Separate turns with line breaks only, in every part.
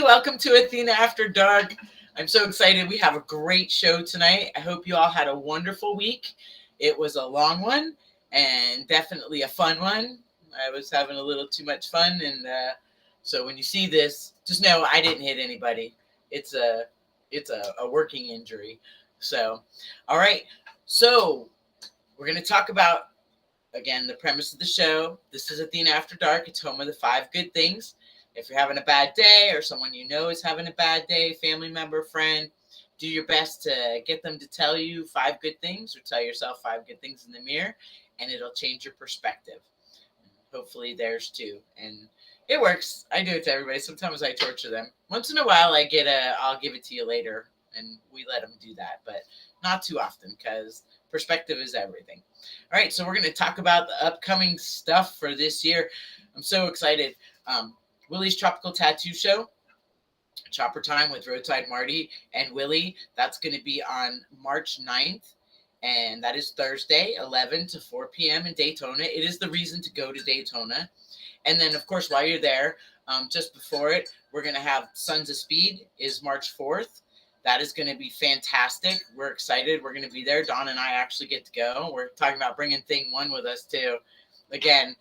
Welcome to Athena After Dark. I'm so excited. We have a great show tonight. I hope you all had a wonderful week. It was a long one and definitely a fun one. I was having a little too much fun, and so when you see this, just know I didn't hit anybody. It's a working injury. So, all right. So we're gonna talk about again the premise of the show. This is Athena After Dark. It's home of the five good things. If you're having a bad day or someone you know is having a bad day, family member, friend, do your best to get them to tell you five good things or tell yourself five good things in the mirror, and it'll change your perspective. Hopefully there's two. And it works. I do it to everybody. Sometimes I torture them. Once in a while I'll give it to you later, and we let them do that, but not too often because perspective is everything. All right, so we're going to talk about the upcoming stuff for this year. I'm so excited. Willie's Tropical Tattoo Show, Chopper Time with Roadside Marty and Willie. That's going to be on March 9th, and that is Thursday, 11 to 4 p.m. in Daytona. It is the reason to go to Daytona. And then, of course, while you're there, just before it, we're going to have Sons of Speed is March 4th. That is going to be fantastic. We're excited. We're going to be there. Dawn and I actually get to go. We're talking about bringing Thing One with us, too. Again,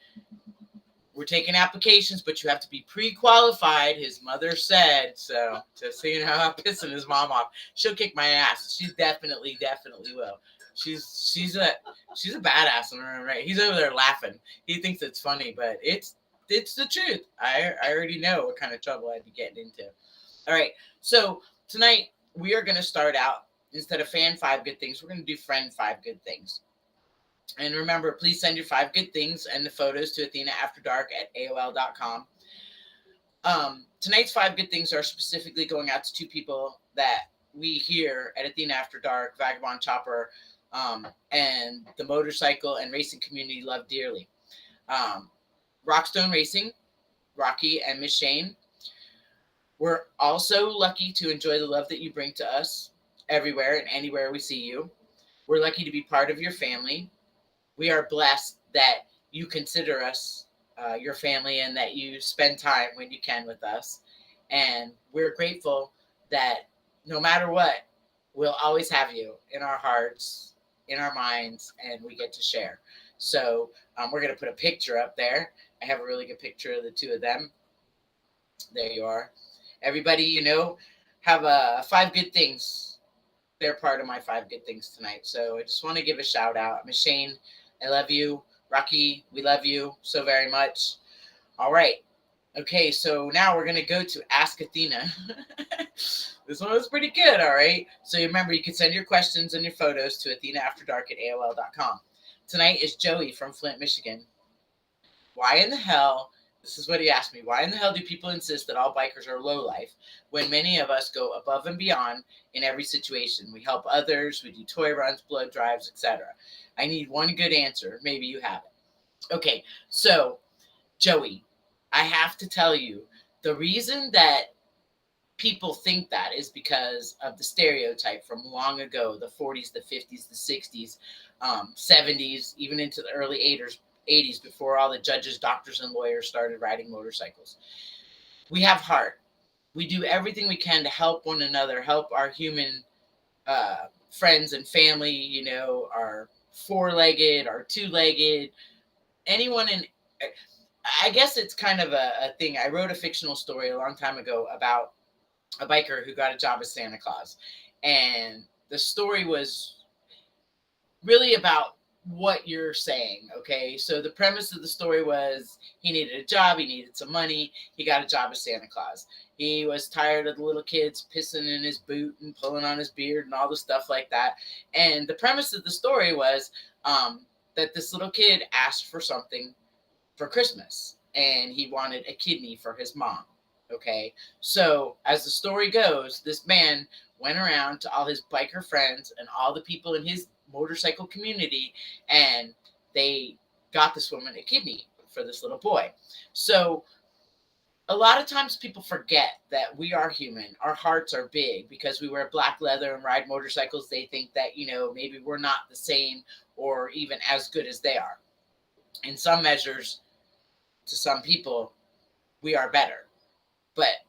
we're taking applications, but you have to be pre-qualified, his mother said. So just so you know, I'm pissing his mom off. She'll kick my ass. She definitely will. She's a badass in her own right. He's over there laughing. He thinks it's funny, but it's the truth. I already know what kind of trouble I'd be getting into. All right. So tonight we are going to start out, instead of fan five good things, we're going to do friend five good things. And remember, please send your five good things and the photos to AthenaAfterDark@AOL.com. Tonight's five good things are specifically going out to two people that we here at Athena After Dark, Vagabond Chopper, and the motorcycle and racing community love dearly. Rockstone Racing, Rocky and Miss Shane. We're also lucky to enjoy the love that you bring to us everywhere and anywhere we see you. We're lucky to be part of your family. We are blessed that you consider us your family and that you spend time when you can with us. And we're grateful that no matter what, we'll always have you in our hearts, in our minds, and we get to share. So we're going to put a picture up there. I have a really good picture of the two of them. There you are. Everybody, have five good things. They're part of my five good things tonight. So I just want to give a shout out. Miss Shane, I love you. Rocky, we love you so very much. All right. Okay, so now we're going to go to Ask Athena. This one was pretty good, all right? So remember, you can send your questions and your photos to AthenaAfterDark@AOL.com. Tonight is Joey from Flint, Michigan. Why in the hell, this is what he asked me, why in the hell do people insist that all bikers are low life when many of us go above and beyond in every situation? We help others, we do toy runs, blood drives, etc. I need one good answer. Maybe you have it. Okay, so Joey, I have to tell you, the reason that people think that is because of the stereotype from long ago, the 40s, the 50s, the 60s, 70s, even into the early 80s, before all the judges, doctors, and lawyers started riding motorcycles. We have heart. We do everything we can to help one another, help our human friends and family, our four-legged, our two-legged, anyone in. I guess it's kind of a thing. I wrote a fictional story a long time ago about a biker who got a job as Santa Claus. And the story was really about what you're saying, okay? So the premise of the story was he needed a job, he needed some money, he got a job as Santa Claus. He was tired of the little kids pissing in his boot and pulling on his beard and all the stuff like that. And the premise of the story was that this little kid asked for something for Christmas, and he wanted a kidney for his mom. Okay, so as the story goes, this man went around to all his biker friends and all the people in his motorcycle community, and they got this woman a kidney for this little boy. So a lot of times people forget that we are human. Our hearts are big because we wear black leather and ride motorcycles. They think that, maybe we're not the same or even as good as they are. In some measures, to some people, we are better. But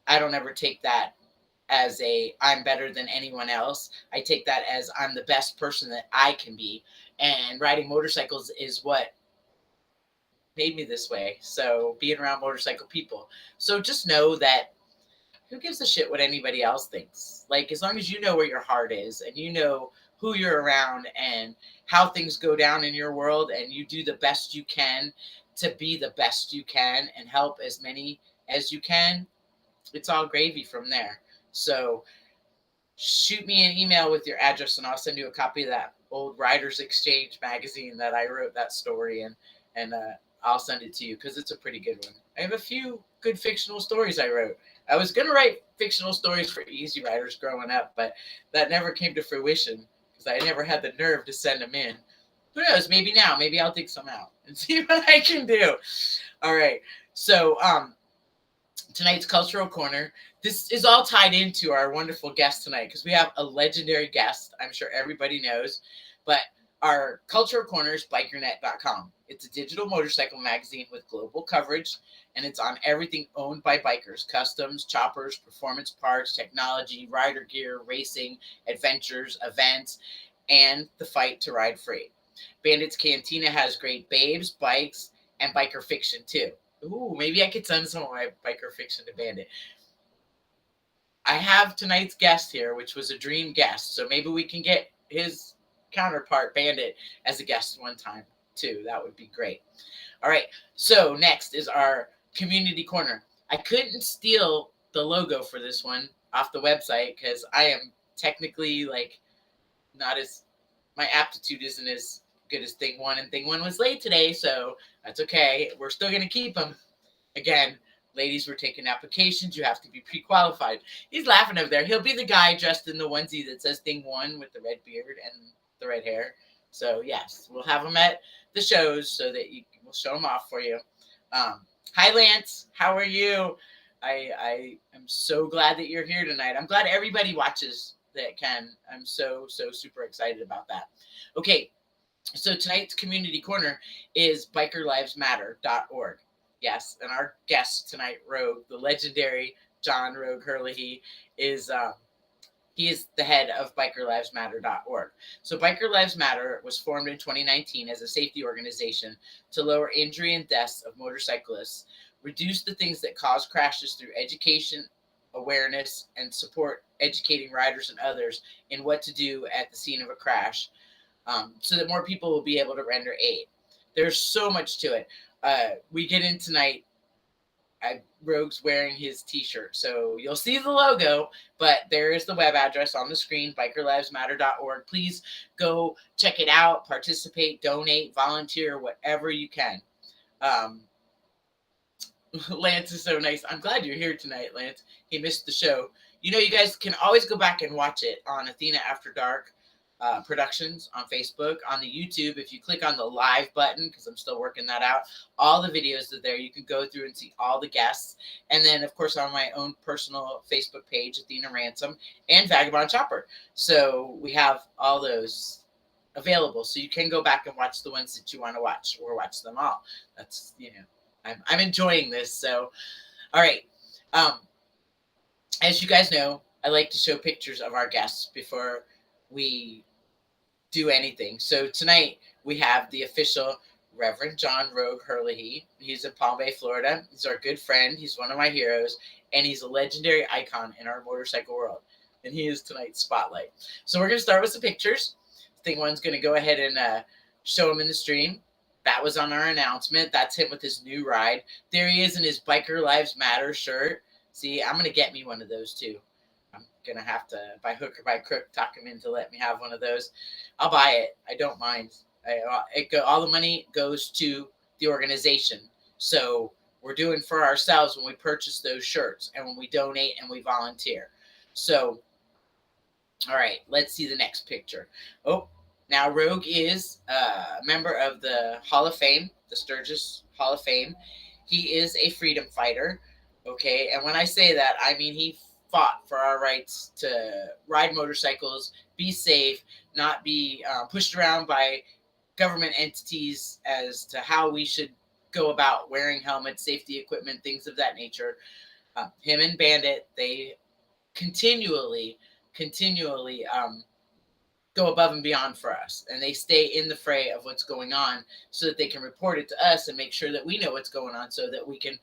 I don't ever take that as I'm better than anyone else. I take that as I'm the best person that I can be. And riding motorcycles is what made me this way. So being around motorcycle people. So just know that who gives a shit what anybody else thinks? Like, as long as you know where your heart is and you know who you're around and how things go down in your world, and you do the best you can to be the best you can and help as many as you can, it's all gravy from there. So shoot me an email with your address and I'll send you a copy of that old Writers Exchange magazine that I wrote that story in, and I'll send it to you because it's a pretty good one. I have a few good fictional stories I wrote. I was going to write fictional stories for Easy Riders growing up, but that never came to fruition because I never had the nerve to send them in. Who knows? Maybe now. Maybe I'll dig some out and see what I can do. All right. So tonight's Cultural Corner. This is all tied into our wonderful guest tonight because we have a legendary guest. I'm sure everybody knows, but our Cultural Corner is bikernet.com. It's a digital motorcycle magazine with global coverage, and it's on everything owned by bikers: customs, choppers, performance parts, technology, rider gear, racing, adventures, events, and the fight to ride free. Bandit's Cantina has great babes, bikes, and biker fiction too. Ooh, maybe I could send some of my biker fiction to Bandit. I have tonight's guest here, which was a dream guest. So maybe we can get his counterpart, Bandit, as a guest one time too. That would be great. All right. So next is our community corner. I couldn't steal the logo for this one off the website because I am technically like not as, my aptitude isn't as good as thing one, and thing one was late today, so that's okay. We're still gonna keep them. Again, ladies, we're taking applications. You have to be pre-qualified. He's laughing over there. He'll be the guy dressed in the onesie that says thing one with the red beard and the red hair. So yes, we'll have him at the shows so that we'll show him off for you. Hi, Lance. How are you? I am so glad that you're here tonight. I'm glad everybody watches that can. I'm so super excited about that. Okay, so tonight's community corner is bikerlivesmatter.org. Yes, and our guest tonight, Rogue, the legendary John Rogue Herlihy, is he is the head of bikerlivesmatter.org. So Biker Lives Matter was formed in 2019 as a safety organization to lower injury and deaths of motorcyclists, reduce the things that cause crashes through education, awareness, and support educating riders and others in what to do at the scene of a crash, so that more people will be able to render aid. There's so much to it. We get in tonight. Rogue's wearing his t-shirt, so you'll see the logo, but there is the web address on the screen, bikerlivesmatter.org. Please go check it out, participate, donate, volunteer, whatever you can. Lance is so nice. I'm glad you're here tonight, Lance. He missed the show. You know, you guys can always go back and watch it on Athena After Dark Productions on Facebook, on the YouTube. If you click on the live button, because I'm still working that out, all the videos are there. You can go through and see all the guests. And then, of course, on my own personal Facebook page, Athena Ransom and Vagabond Chopper. So we have all those available. So you can go back and watch the ones that you want to watch, or watch them all. That's, you know, I'm enjoying this. So, all right. As you guys know, I like to show pictures of our guests before we do anything. So tonight we have the official Reverend John Rogue Herlihy. He's in Palm Bay, Florida. He's our good friend. He's one of my heroes, and he's a legendary icon in our motorcycle world. And he is tonight's spotlight. So we're going to start with some pictures. Thing one's going to go ahead and show him in the stream. That was on our announcement. That's him with his new ride. There he is in his Biker Lives Matter shirt. See, I'm going to get me one of those too. I'm going to have to, by hook or by crook, talk him into let me have one of those. I'll buy it. I don't mind. All the money goes to the organization. So we're doing for ourselves when we purchase those shirts and when we donate and we volunteer. So, all right, let's see the next picture. Oh, now Rogue is a member of the Hall of Fame, the Sturgis Hall of Fame. He is a freedom fighter. Okay, and when I say that, I mean he fought for our rights to ride motorcycles, be safe, not be pushed around by government entities as to how we should go about wearing helmets, safety equipment, things of that nature. Him and Bandit, they continually go above and beyond for us, and they stay in the fray of what's going on so that they can report it to us and make sure that we know what's going on so that we can,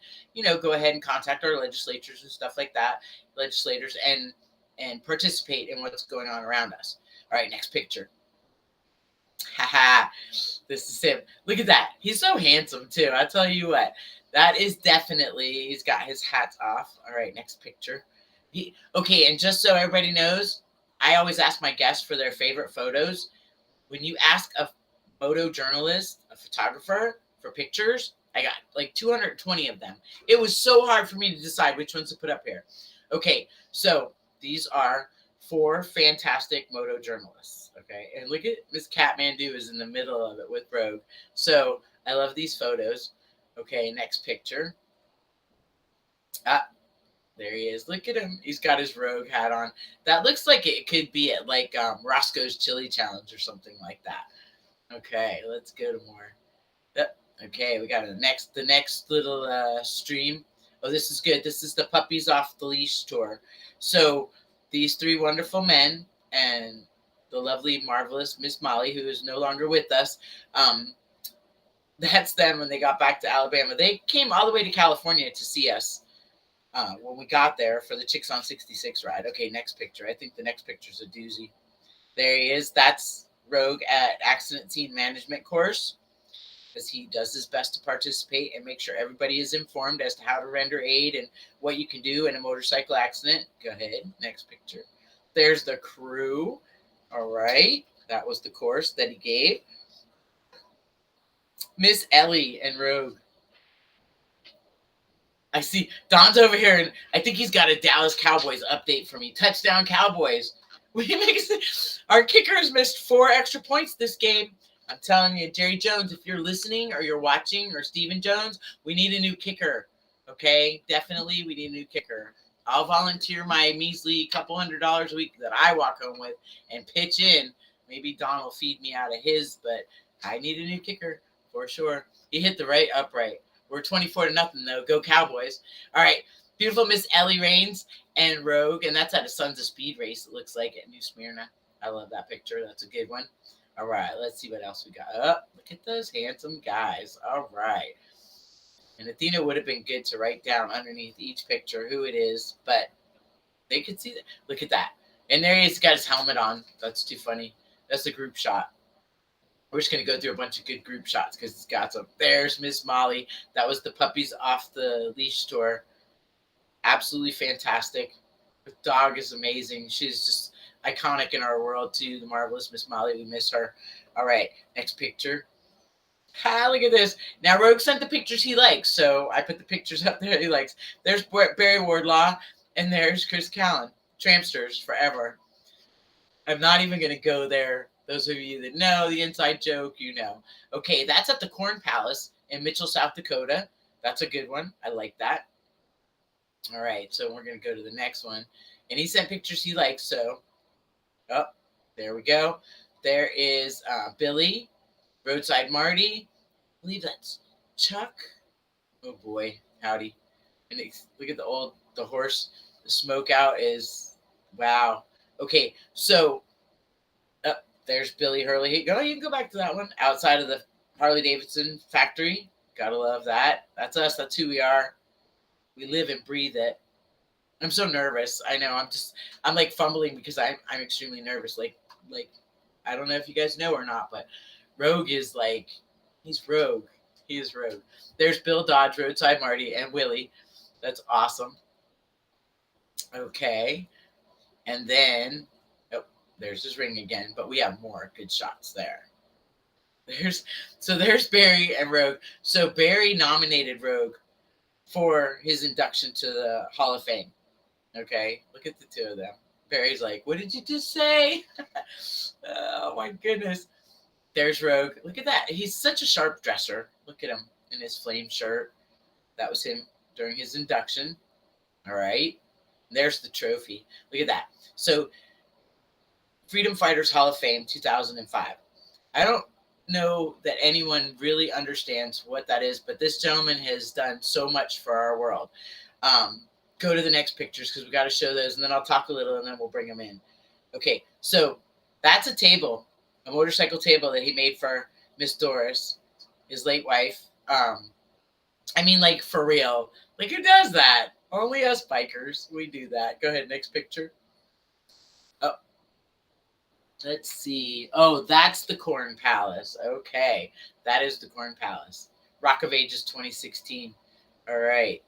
go ahead and contact our legislatures and stuff like that, legislators, and participate in what's going on around us. All right, next picture. Haha, this is him. Look at that. He's so handsome too. I tell you what, that is definitely, he's got his hats off. All right, next picture. Okay, and just so everybody knows, I always ask my guests for their favorite photos. When you ask a photojournalist, a photographer, for pictures, I got like 220 of them. It was so hard for me to decide which ones to put up here. Okay, so these are 4 fantastic moto journalists. Okay, and look at Miss Kathmandu is in the middle of it with Rogue. So I love these photos. Okay, next picture. There he is. Look at him. He's got his Rogue hat on. That looks like it could be at like Roscoe's Chili Challenge or something like that. Okay, let's go to more. Yep. Okay, we got the next little stream. Oh, this is good. This is the Puppies Off the Leash tour. So these 3 wonderful men and the lovely, marvelous Miss Molly, who is no longer with us. That's them when they got back to Alabama. They came all the way to California to see us when we got there for the Chicks on 66 ride. Okay, next picture. I think the next picture is a doozy. There he is. That's Rogue at Accident Scene Management course, because he does his best to participate and make sure everybody is informed as to how to render aid and what you can do in a motorcycle accident. Go ahead. Next picture. There's the crew. All right. That was the course that he gave. Miss Ellie and Rogue. I see Don's over here, and I think he's got a Dallas Cowboys update for me. Touchdown Cowboys. Our kicker has missed 4 extra points this game. I'm telling you, Jerry Jones, if you're listening or you're watching, or Stephen Jones, we need a new kicker. Okay? Definitely, we need a new kicker. I'll volunteer my measly couple $100 a week that I walk home with and pitch in. Maybe Don will feed me out of his, but I need a new kicker for sure. He hit the right upright. We're 24-0 though. Go Cowboys. All right. Beautiful Miss Ellie Raines and Rogue. And that's at a Sons of Speed race, it looks like, at New Smyrna. I love that picture. That's a good one. All right. Let's see what else we got. Oh, look at those handsome guys. All right. And Athena would have been good to write down underneath each picture who it is, but they could see that. Look at that. And there he is, got his helmet on. That's too funny. That's a group shot. We're just going to go through a bunch of good group shots because it's got some. There's Miss Molly. That was the Puppies Off the Leash tour. Absolutely fantastic. The dog is amazing. She's just iconic in our world, too. The marvelous Miss Molly. We miss her. All right, next picture. Look at this. Now, Rogue sent the pictures he likes, so I put the pictures up there he likes. There's Barry Wardlaw, and there's Chris Callan. Trampsters forever. I'm not even going to go there. Those of you that know the inside joke, you know. Okay, that's at the Corn Palace in Mitchell, South Dakota. That's a good one. I like that. All right, so we're going to go to the next one. And he sent pictures he likes, so. Oh, there we go. There is Billy, Roadside Marty. I believe that's Chuck. Oh, boy. Howdy. And look at the horse. The smoke out is, wow. Okay, so there's Billy Herlihy. Go, you can go back to that one. Outside of the Harley-Davidson factory. Gotta love that. That's us. That's who we are. We live and breathe it. I'm so nervous. I know. I'm like fumbling because I'm extremely nervous. Like I don't know if you guys know or not, but Rogue is like, he's Rogue. He is Rogue. There's Bill Dodge, Roadside Marty, and Willie. That's awesome. Okay. And then, there's his ring again, but we have more good shots there. There's Barry and Rogue. So Barry nominated Rogue for his induction to the Hall of Fame. Okay, look at the two of them. Barry's like, "What did you just say?" Oh my goodness. There's Rogue. Look at that. He's such a sharp dresser. Look at him in his flame shirt. That was him during his induction. All right. There's the trophy. Look at that. So Freedom Fighters Hall of Fame 2005. I don't know that anyone really understands what that is, but this gentleman has done so much for our world. go to the next pictures because we got to show those, and then I'll talk a little, and then we'll bring them in. Okay, so that's a table, a motorcycle table that he made for Miss Doris, his late wife. I mean, like, for real. Like, who does that? Only us bikers. We do that. Go ahead, next picture. Oh, let's see. Oh, that's the Corn Palace. Okay, that is the Corn Palace. Rock of Ages 2016. All right.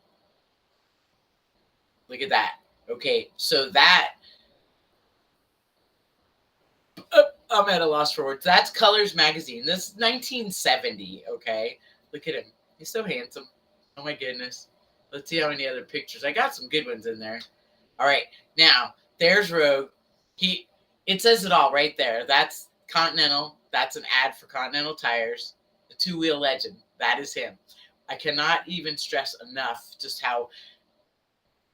Look at that. Okay, so that I'm at a loss for words. That's Colors Magazine. This is 1970. Okay, look at him. He's so handsome. Oh my goodness. Let's see how many other pictures. I got some good ones in there. All right, now there's Rogue. It says it all right there. That's Continental. That's an ad for Continental tires. The two-wheel legend. That is him. I cannot even stress enough just how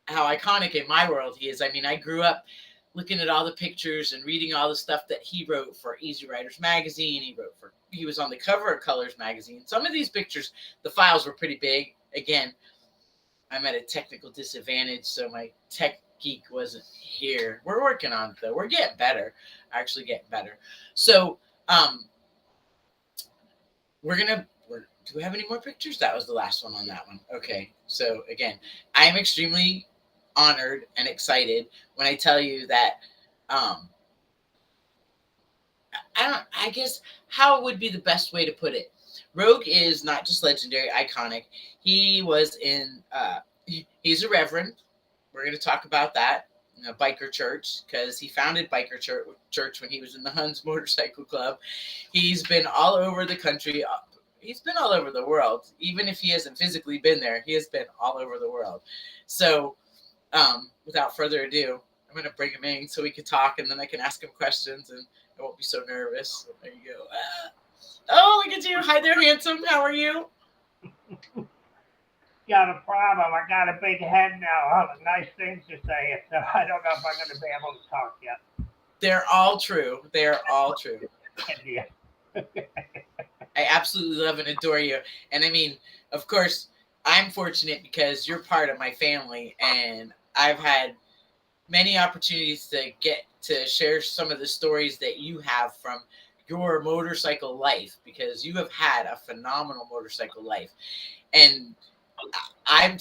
iconic in my world he is. I mean, I grew up looking at all the pictures and reading all the stuff that he wrote for Easy Riders magazine. He was on the cover of Colors magazine. Some of these pictures, the files were pretty big. Again, I'm at a technical disadvantage, so my tech geek wasn't here. We're working on it though. We're getting better. Actually getting better. So do we have any more pictures? That was the last one on that one. Okay. So again, I am extremely honored and excited when I tell you that I guess how would be the best way to put it. Rogue is not just legendary, iconic. He was in he's a reverend. We're going to talk about that. Biker church, because he founded biker church when he was in the Huns Motorcycle Club. He's been all over the country. He's been all over the world. Even if he hasn't physically been there, he has been all over the world. So without further ado, I'm going to bring him in so we can talk, and then I can ask him questions, and I won't be so nervous. There you go. Oh, look at you. Hi there, handsome. How are you?
Got a problem. I got a big head now. All the nice things to say. So I don't know if I'm going to be able to talk yet.
They're all true. They're all true.
Yeah.
I absolutely love and adore you. And I mean, of course, I'm fortunate because you're part of my family, and I've had many opportunities to get to share some of the stories that you have from your motorcycle life, because you have had a phenomenal motorcycle life. And I'm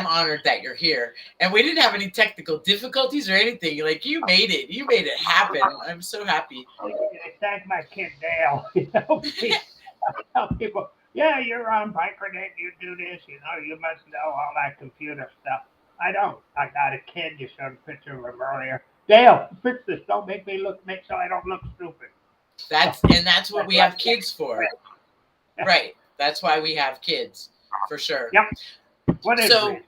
honored that you're here. And we didn't have any technical difficulties or anything. Like, you made it happen. I'm so happy.
Thank my kid Dale. Tell people, yeah, you're on BikerNet, you do this, you must know all that computer stuff. I don't. I got a kid, you showed a picture of him earlier. Dale, fix this. Don't make so I don't look stupid.
That's what we have kids for. Right. That's why we have kids, for sure.
Yep. What is it?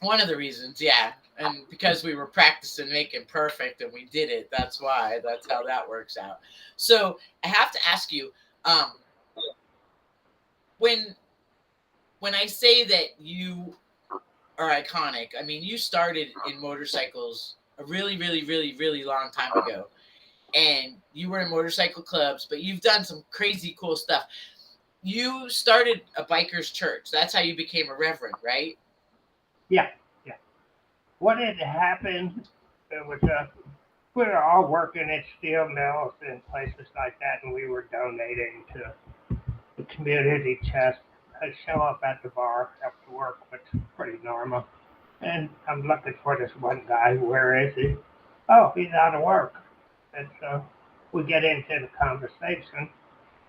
One of the reasons, yeah. And because we were practicing making perfect and we did it, that's why. That's how that works out. So I have to ask you, when I say that you are iconic, I mean, you started in motorcycles a really, really, really, really long time ago. And you were in motorcycle clubs, but you've done some crazy cool stuff. You started a biker's church. That's how you became a reverend, right?
Yeah. What had happened, it was we were all working at steel mills and places like that, and we were donating to the community chest. I'd show up at the bar after work, which is pretty normal. And I'm looking for this one guy. Where is he? Oh, he's out of work. And so we get into the conversation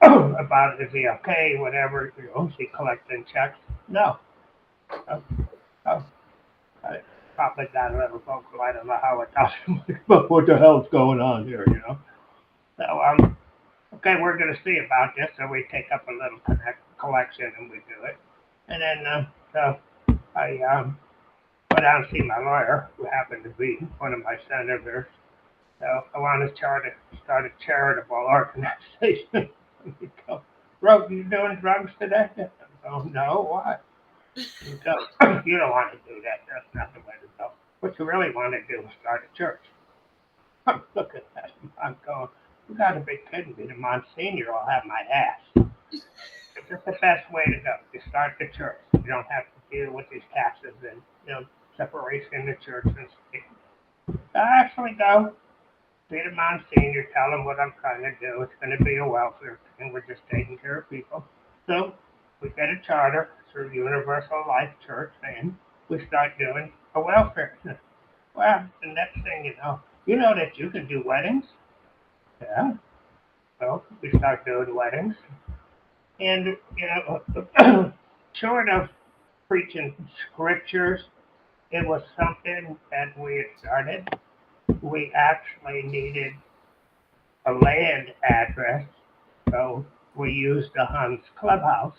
about is he okay, whatever. Is he collecting checks? No. Oh, oh, I probably got a little vocal. I don't know how it does, but what the hell's going on here? So okay, we're going to see about this. So we take up a little collection and we do it. And then so I went down to see my lawyer, who happened to be one of my senators. So I want to start a charitable organization. We go, Rob, you doing drugs today? Oh no, why? You don't want to do that. That's not the way to go. What you really want to do is start a church. I'm looking at him. I'm going, you got to be kidding me. The Monsignor will have my ass. It's just the best way to go. You start the church. You don't have to deal with these taxes and separation in the church and state. I actually go see the Monsignor, tell him what I'm trying to do. It's going to be a welfare thing. We're just taking care of people. So we get a charter through Universal Life Church, and we start doing a welfare thing. Well, the next thing you know that you can do weddings. Yeah. So we start doing weddings, and short of preaching scriptures, it was something that we had started. We actually needed a land address, so we used the Huns clubhouse,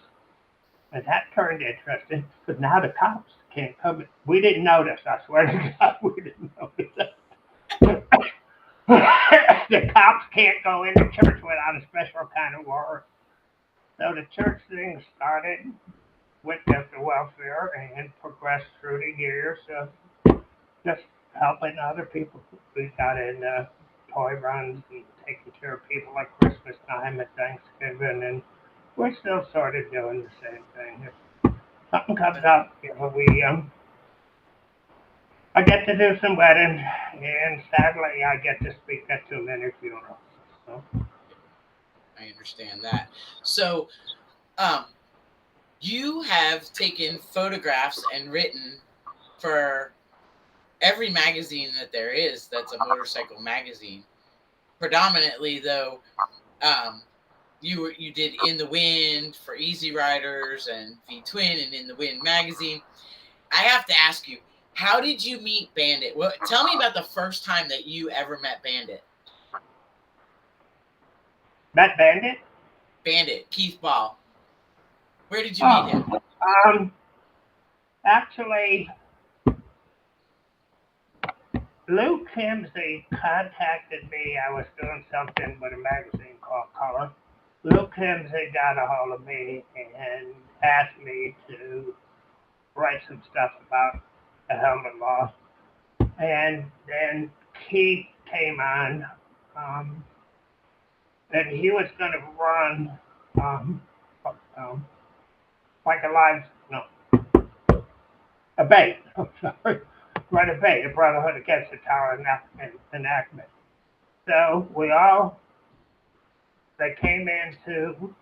and that turned interesting because now the cops can't come. We didn't notice. I swear to God, we didn't notice. The cops can't go into church without a special kind of warrant. So the church thing started with just the welfare and progressed through the years of just helping other people. We got in toy runs and taking care of people at Christmas time and Thanksgiving, and we're still sort of doing the same thing. If something comes up, I get to do some weddings, and sadly, I get to speak at too many funerals. So.
I understand that. So, um, you have taken photographs and written for every magazine that there is that's a motorcycle magazine. Predominantly, though, you did In the Wind for Easy Riders and V Twin and In the Wind magazine. I have to ask you, how did you meet Bandit? Well, tell me about the first time that you ever met Bandit.
Met Bandit?
Bandit, Keith Ball. Where did you meet him?
Actually, Lou Kimsey contacted me. I was doing something with a magazine called Color. Lou Kimsey got a hold of me and asked me to write some stuff about the helmet law. And then Keith came on, and he was going to run um, um, like a live, no, a bait. I'm sorry, run a bait, a Brotherhood Against the Tower enactment. So they came into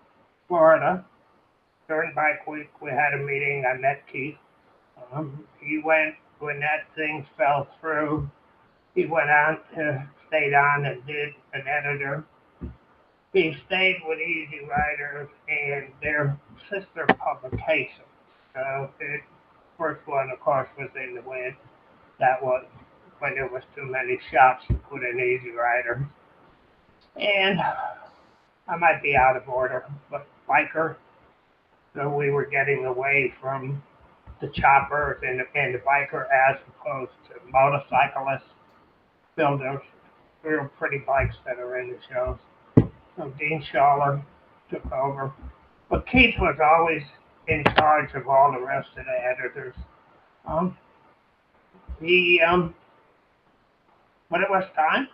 Florida during Bike Week. We had a meeting. I met Keith. He went, when that thing fell through, he went on to, stayed on and did an editor. He stayed with Easy Riders and their sister publication. So the first one, of course, was In the Wind. That was when there was too many shops to put in Easy Rider. And I might be out of order, but biker. So we were getting away from the choppers and the biker as opposed to motorcyclists, builders, real pretty bikes that are in the shows. So Dean Schaller took over. But Keith was always in charge of all the rest of the editors. Um, he, when it was time,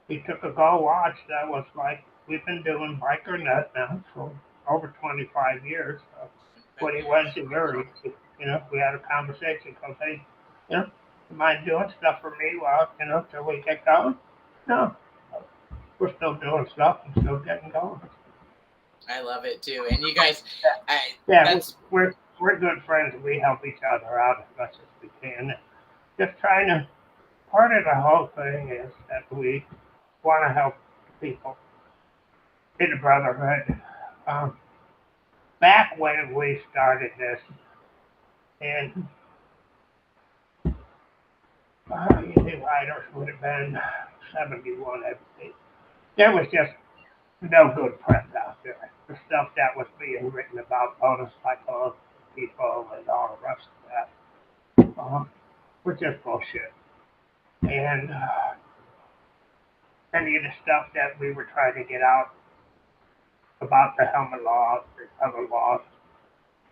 he took a go watch that was like, we've been doing Biker Nut now for over 25 years. So when he went to Murray, we had a conversation because, hey, you mind doing stuff for me while, till we get going? No, we're still doing stuff and still getting going.
I love it too. And you guys,
we're good friends. We help each other out as much as we can. Just trying to, part of the whole thing is that we want to help people in the brotherhood. Back when we started this, and Easy Riders would have been 71, I believe. There was just no good press out there. The stuff that was being written about motorcycle people and all the rest of that was just bullshit. And any of the stuff that we were trying to get out about the helmet laws, the other laws,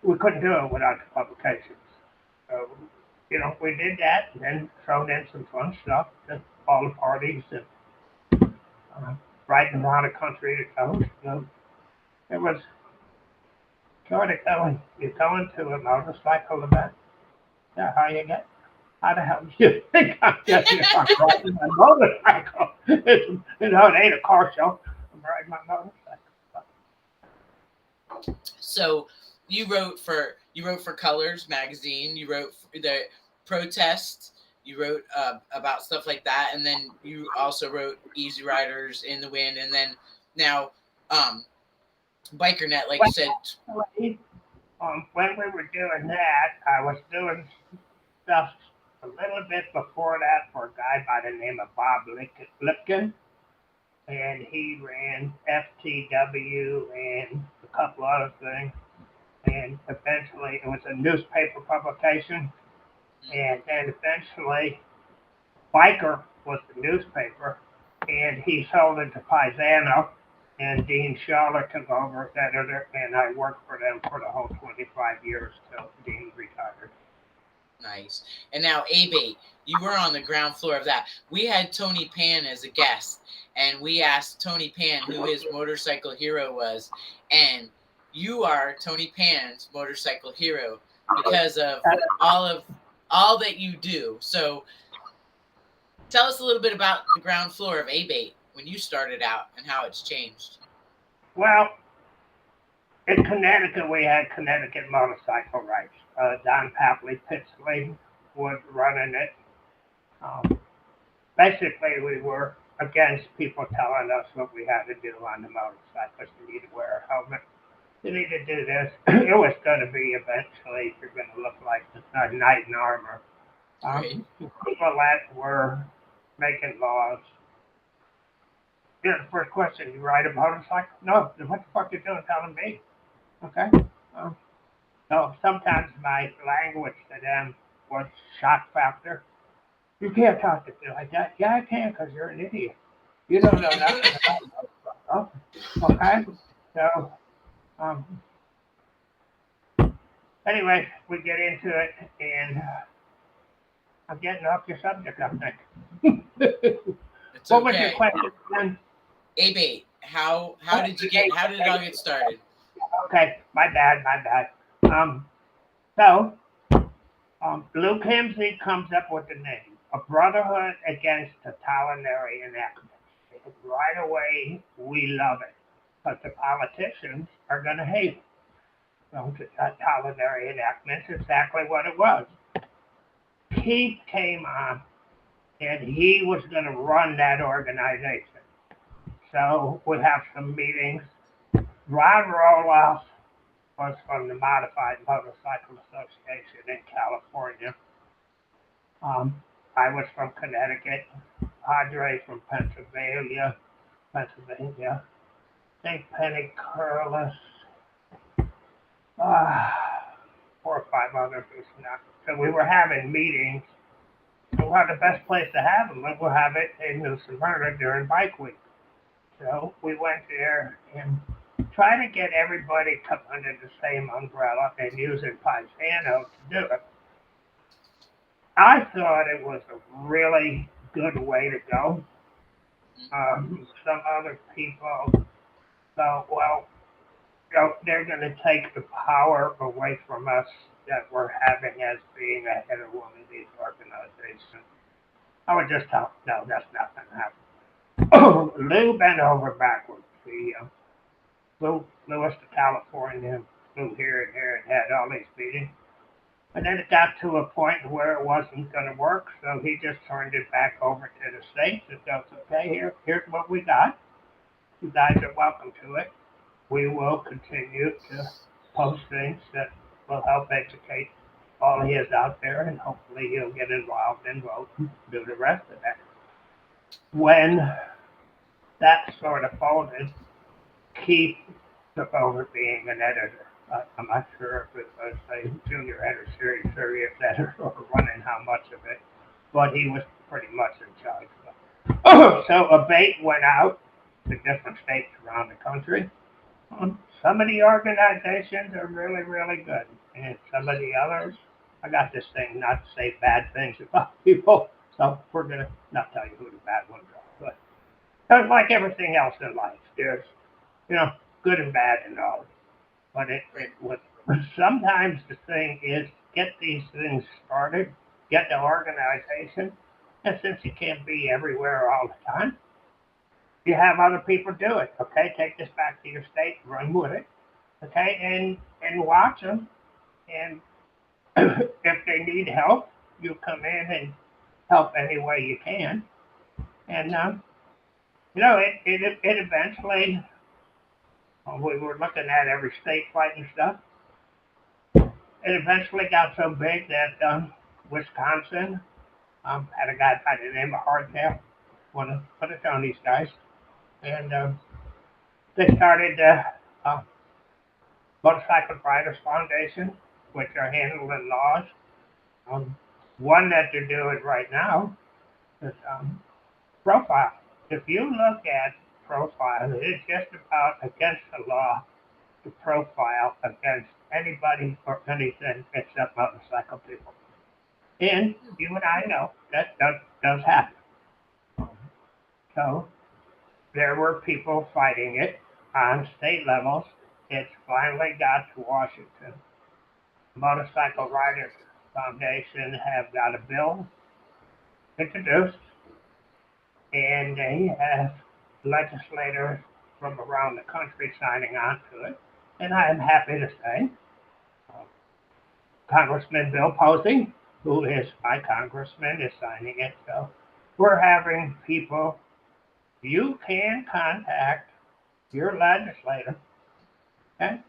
we couldn't do it without the publications. So, we did that and then thrown in some fun stuff to all the parties and riding around the country to coast. It was sort of going, you're going to a motorcycle event. Yeah, how you get? How the hell do you think I'm getting here? I'm riding my motorcycle. It ain't a car show. I'm riding my motorcycle.
So you wrote for Colors magazine. You wrote for the protest. You wrote about stuff like that, and then you also wrote Easy Riders in the Wind, and then now BikerNet, like you said.
When we were doing that, I was doing stuff a little bit before that for a guy by the name of Bob Lipkin, and he ran FTW and a couple other things. And eventually, it was a newspaper publication, and then eventually, Biker was the newspaper, and he sold it to Paisano, and Dean Schaller took over as editor, and I worked for them for the whole 25 years till Dean retired.
Nice. And now A-Bait, you were on the ground floor of that. We had Tony Pan as a guest, and we asked Tony Pan who his motorcycle hero was, and you are Tony Pan's motorcycle hero because of all that you do. So tell us a little bit about the ground floor of A-Bait when you started out and how it's changed.
Well, in Connecticut, we had Connecticut motorcycle rights. Don Papley Pitsley was running it. Um, Basically, we were against people telling us what we had to do on the motorcycles. You need to wear a helmet. You need to do this. It was going to be eventually, you're going to look like a knight in armor.
Right.
People that were making laws. Here's the first question. You ride a motorcycle? No. Then what the fuck you doing telling me? Okay? Um, so sometimes my language to them was shock factor. You can't talk to me like that. Yeah, I can because you're an idiot. You don't know nothing about motorcycles. Okay? So, um, anyway, we get into it, and I'm getting off your subject, I think.
It's
What was your
okay.
question then?
A-Bait, how did how did it all get started?
Okay, my bad. Um, so, Luke Hemsey comes up with the name, A Brotherhood Against Totalitarian Enactments. And right away, we love it, because the politicians are going to hate it. So, totalitarian enactments, exactly what it was. Keith came on, and he was going to run that organization. So, we have some meetings. Ron Roloff was from the Modified Motorcycle Association in California. I was from Connecticut. Andre from Pennsylvania. St. Penny Curlis. Uh, 4 or 5 others. So we were having meetings. So what the best place to have them? We'll have it in New Smyrna during Bike Week. So we went there and try to get everybody come under the same umbrella and using Paisano to do it. I thought it was a really good way to go. Some other people thought, well, they're going to take the power away from us that we're having as being a head of one of these organizations. I would just tell, no, that's not going to happen. Lou bent over backwards. He flew us to California, flew here and there, and had all these meetings. And then it got to a point where it wasn't going to work, so he just turned it back over to the States and goes, okay, here's what we got. You guys are welcome to it. We will continue to post things that will help educate all he is out there, and hopefully he'll get involved and vote and do the rest of that. When that sort of folded, Keith took over being an editor. I'm not sure if it was a junior editor, serious editor, or running how much of it, but he was pretty much in charge. So a bait went out to different states around the country. Some of the organizations are really, really good, and some of the others, I got this thing not to say bad things about people, so we're going to not tell you who the bad ones are. But like everything else in life, there's, good and bad and all. But it was sometimes the thing is get these things started get the organization. And since you can't be everywhere all the time, you have other people do it. Okay, take this back to your state, run with it. Okay, and watch them. And if they need help, you come in and help any way you can. And it eventually, we were looking at every state fight and stuff. It eventually got so big that Wisconsin had a guy by the name of Hardtail, one of Tony's guys, and they started the Motorcycle Riders Foundation, which are handling laws. Um, One that they're doing right now is profile. If you look at profile, it's just about against the law to profile against anybody or anything except motorcycle people. And you and I know that does happen. So there were people fighting it on state levels. It's finally got to Washington. Motorcycle Riders Foundation have got a bill introduced, and they have legislators from around the country signing on to it. And I am happy to say uh, Congressman Bill Posey, who is my congressman, is signing it. So we're having people, you can contact your legislator and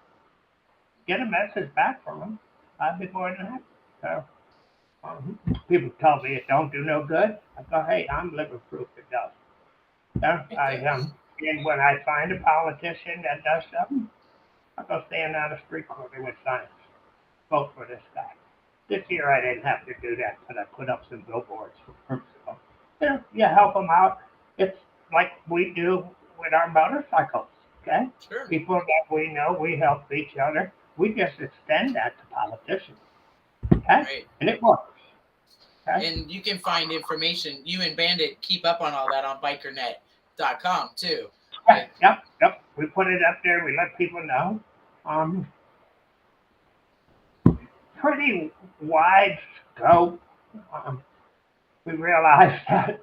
get a message back from them. I'd be more than happy. So people tell me it don't do no good. I go, hey, I'm living proof it does. So and when I find a politician that does something, I go stand on the street corner with signs. Vote for this guy. This year I didn't have to do that, but I put up some billboards for groups. So, you help them out. It's like we do with our motorcycles. Okay,
Sure.
people that we know, we help each other. We just extend that to politicians. Okay,
Right.
and it works. Okay,
And you can find information. You and Bandit keep up on all that on bikernet.com too.
right. Yep. We put it up there. We let people know. Um, Pretty wide scope. Um, we realize that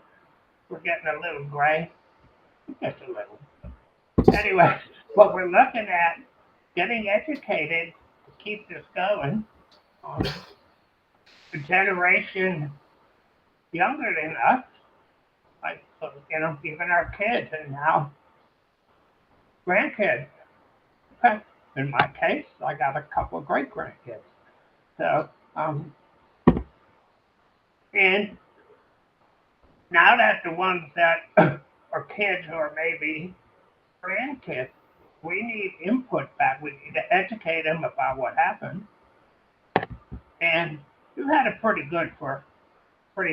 we're getting a little gray, just a little. Anyway, but we're looking at getting educated to keep this going. Um, a generation younger than us, like even our kids and now grandkids. Okay. In my case, I got a couple of great grandkids. So, and now that the ones that are kids or maybe grandkids, we need input back. We need to educate them about what happened. And we've had a pretty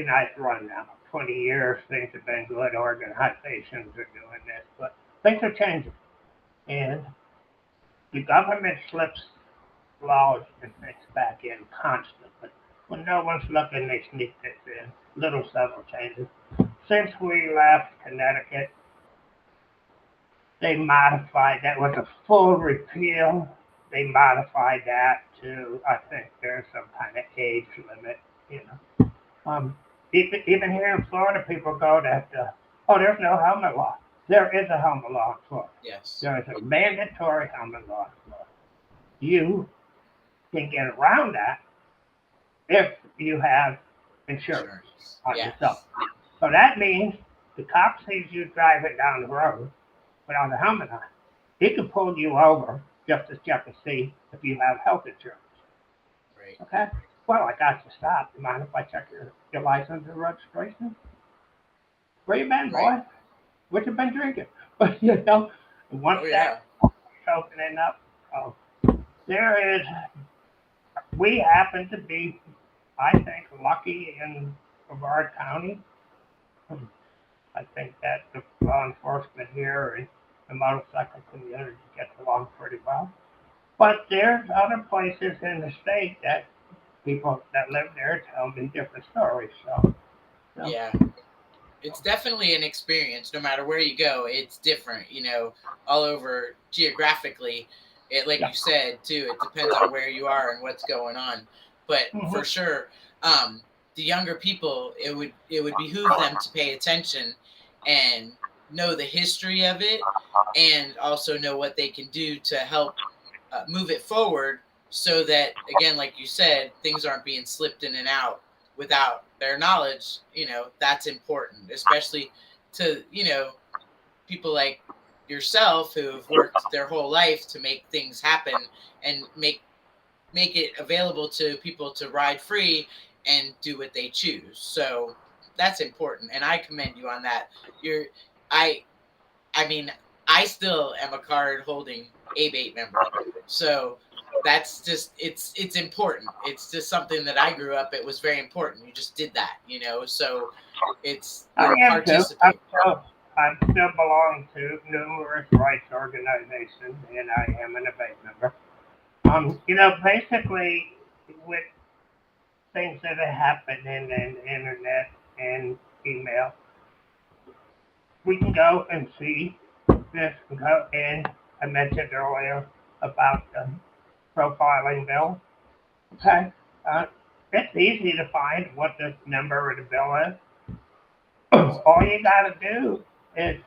nice run now. 20 years, things have been good. Organizations are doing this, but things are changing. And the government slips laws and things back in constantly. When no one's looking, they sneak this in. Little subtle changes. Since we left Connecticut, they modified that was a full repeal. They modified that to I think there's some kind of age limit. You know, even here in Florida, people go that there's no helmet law. There is a helmet law in Florida.
Yes.
There is a mandatory helmet law in Florida. You can get around that if you have insurance on
Yeah.
yourself. So that means the cop sees you driving down the road without a helmet on. He can pull you over just to check and see if you have health insurance.
Right.
Okay? Well, I got you stopped. You mind if I check your license and registration? Where you been, boy?
Right.
What you been drinking? But once
Yeah.
that opening up, there is. We happen to be, I think, lucky in Brevard County. I think that the law enforcement here and the motorcycle community gets along pretty well. But there's other places in the state that people that live there tell me different stories. So
Yeah. It's definitely an experience. No matter where you go, it's different. All over geographically. It, like
yeah.
you said too, it depends on where you are and what's going on. But
Mhm.
for sure, the younger people, it would behoove them to pay attention and know the history of it, and also know what they can do to help move it forward, so that, again, like you said, things aren't being slipped in and out without their knowledge. That's important, especially to people like yourself who've worked their whole life to make things happen and make it available to people to ride free and do what they choose. So that's important, and I commend you on that. I I mean, I still am a card holding ABATE member. So that's just, it's important. It's just something that I grew up, it was very important. You just did that, so it's
I am too.
participate.
I'm still belong to numerous rights organizations, and I am an debate member. Basically, with things that have happened in the internet and email, we can go and see this. Go and I mentioned earlier about the profiling bill. Okay, uh, it's easy to find what the number of the bill is. All you got to do is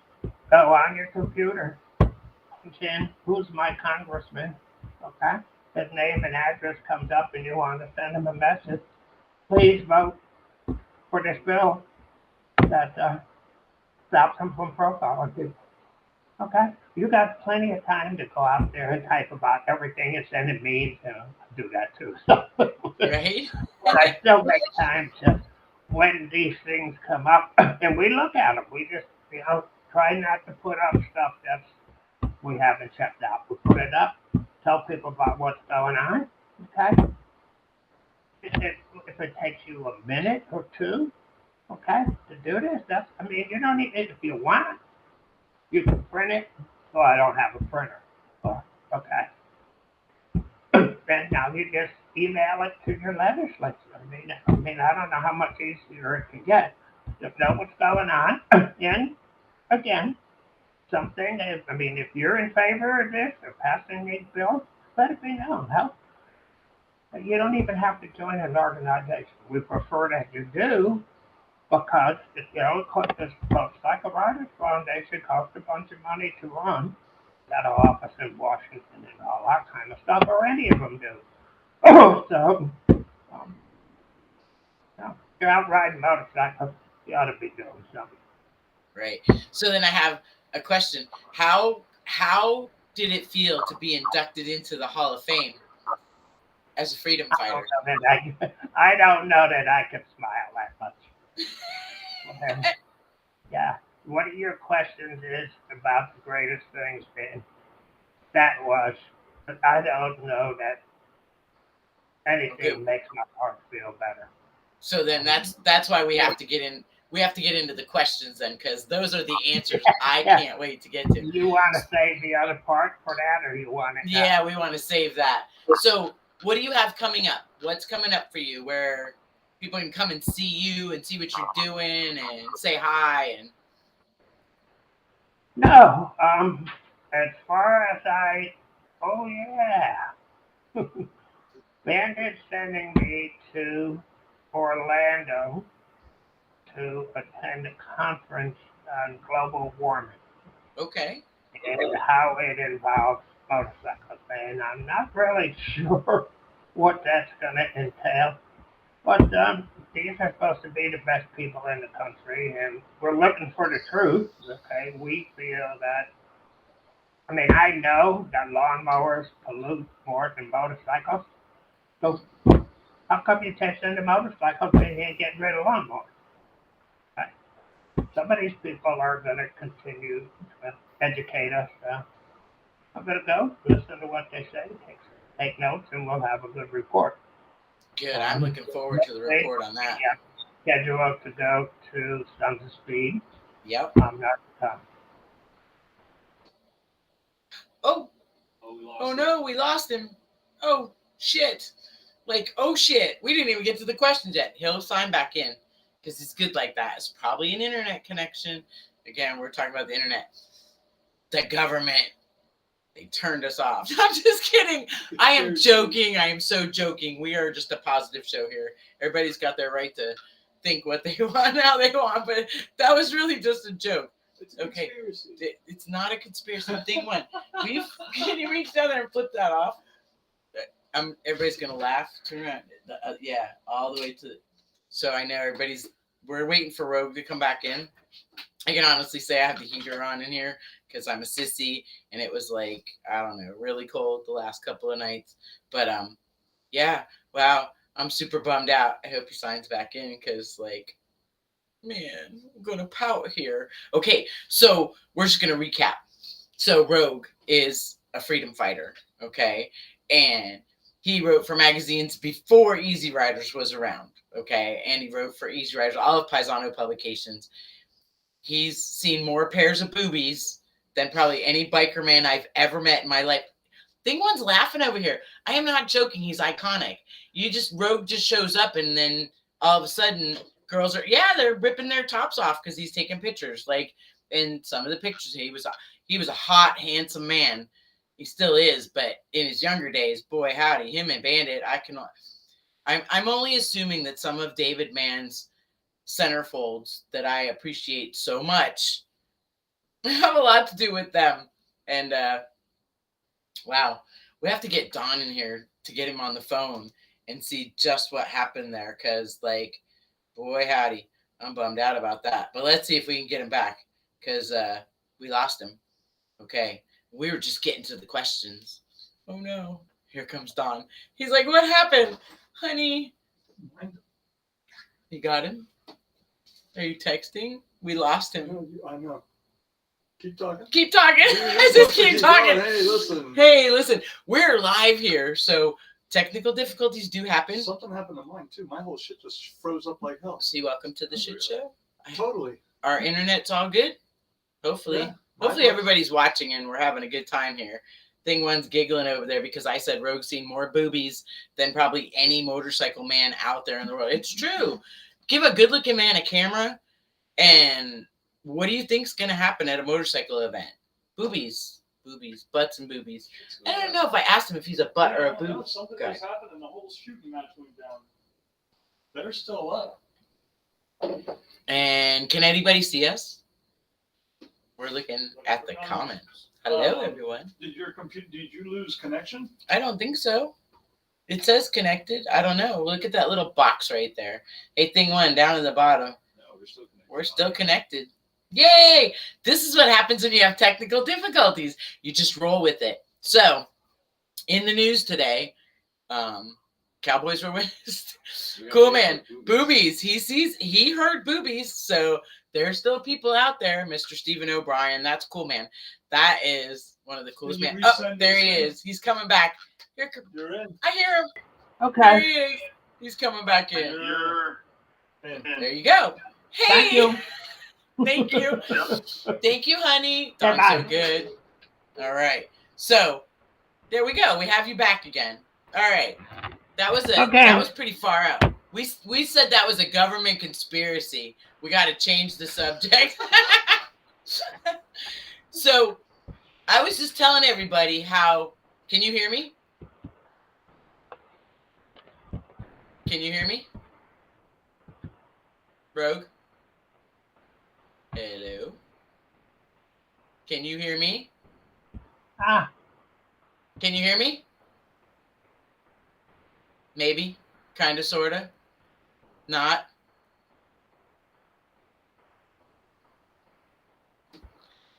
go on your computer and say, "Who's my congressman?" Okay, his name and address comes up, and you want to send him a message. Please vote for this bill that stops him from profiling people. Okay, you got plenty of time to go out there and type about everything and send it memes. I do that too. So,
Right?
but I still make time to when these things come up, and we look at them. We just try not to put up stuff that's we haven't checked out. We put it up, tell people about what's going on. Okay, if it takes you a minute or two, okay, to do this, you don't need it if you want. You can print it. Well, I don't have a printer. Oh, okay. Then now you just email it to your legislature. I don't know how much easier it can get. Just know what's going on. And again, something. If you're in favor of this or passing these bills, let it be known. Help. You don't even have to join an organization. We prefer that you do because this Psycho Riders Foundation costs a bunch of money to run. Got an office in Washington and all that kind of stuff, or any of them do. So, um, you're out riding motorcycles, you ought to be doing something.
Right. So then I have a question. How did it feel to be inducted into the Hall of Fame as a freedom fighter?
I don't know that I can smile that much. Yeah. One of your questions is about the greatest things, Ben. That was, but I don't know that anything
Okay.
makes my heart feel better.
So then that's why we have to get in. We have to get into the questions then, because those are the answers I
Yeah.
can't wait to get to.
You want to save the other part for that, or you want to?
Yeah, we want to save that. So, what do you have coming up? What's coming up for you where people can come and see you and see what you're doing and say hi? And
No. As far as oh yeah, Ben is sending me to Orlando to attend a conference on global warming
okay,
and how it involves motorcycles. And I'm not really sure what that's going to entail. But these are supposed to be the best people in the country, and we're looking for the truth. Okay, we feel that. I know that lawnmowers pollute more than motorcycles. So how come you testing the motorcycles and you ain't getting rid of lawnmowers? Right? Some of these people are going to continue to educate us. I'm going to go listen to what they say, take notes, and we'll have a good report.
good. I'm looking forward to the report on that.
Yeah, scheduled to go to Sons of Speed.
Yep.
I'm not.
Oh, oh no, we lost him. Oh shit! Like, oh shit, we didn't even get to the questions yet. He'll sign back in because it's good like that. It's probably an internet connection. Again, we're talking about the internet. The government They turned us off. I'm just kidding. I am joking. I am so joking. We are just a positive show here. Everybody's got their right to think what they want, how they want, but that was really just a joke.
It's a
Okay.
conspiracy.
It's not a conspiracy. Thing one. Can you reach down there and flip that off? Everybody's gonna laugh. Turn around. Yeah, all the way to. So I know we're waiting for Rogue to come back in. I can honestly say I have the heater on in here because I'm a sissy, and it was like, I don't know, really cold the last couple of nights. But yeah, wow, I'm super bummed out. I hope he signs back in because, like, man, I'm gonna pout here. Okay, so we're just gonna recap. So Rogue is a freedom fighter, okay, and he wrote for magazines before Easy Riders was around, okay, and he wrote for Easy Riders, all of Paisano publications. He's seen more pairs of boobies than probably any biker man I've ever met in my life. Thing one's laughing over here. I am not joking. He's iconic. Rogue just shows up, and then all of a sudden, girls they're ripping their tops off because he's taking pictures. Like in some of the pictures, he was a hot, handsome man. He still is, but in his younger days, boy howdy, him and Bandit. I'm only assuming that some of David Mann's centerfolds that I appreciate so much have a lot to do with them. And wow, we have to get Don in here to get him on the phone and see just what happened there, because, like, boy howdy, I'm bummed out about that. But let's see if we can get him back, because we lost him. Okay, we were just getting to the questions. Oh no, here comes Don. He's like, what happened, honey? You got him? Are you texting? We lost him.
No, I know. Keep talking.
Keep talking. I just keep talking.
Hey,
listen. We're live here, so technical difficulties do happen.
Something happened to mine too. My whole shit just froze up like hell.
See, welcome to the shit show.
Totally.
Our internet's all good. Hopefully.
Yeah,
Hopefully everybody's watching and we're having a good time here. Thing one's giggling over there because I said Rogue's seen more boobies than probably any motorcycle man out there in the world. It's true. Give a good-looking man a camera, and what do you think's going to happen at a motorcycle event? Boobies. Butts and boobies. I don't know if I asked him if he's a butt or a boob
Something
guy.
has happened and the whole shooting match went down. They're still up.
And can anybody see us? We're looking at the comments. Hello, everyone.
Did you lose connection?
I don't think so. It says connected. I don't know. Look at that little box right there. Hey, thing one down at the bottom.
No, we're still connected.
We're still connected. Yay! This is what happens when you have technical difficulties. You just roll with it. So, in the news today, Cowboys were with cool man. Boobies. He heard boobies. So there's still people out there. Mr. Stephen O'Brien. That's cool, man. That is one of the coolest men. Oh, there he is. He's coming back. Here,
You're in.
I hear him.
Okay.
There he is. He's coming back in.
You're in.
There you go. Hey.
Thank you.
Thank you. Thank you, honey.
Yeah,
Don's so
bye.
good. All right. So there we go. We have you back again. All right. That was pretty far out. We said that was a government conspiracy. We got to change the subject. So I was just telling everybody how. Can you hear me? Can you hear me? Rogue? Hello? Can you hear me?
Ah,
Can you hear me? Maybe. Kind of, sort of. Not.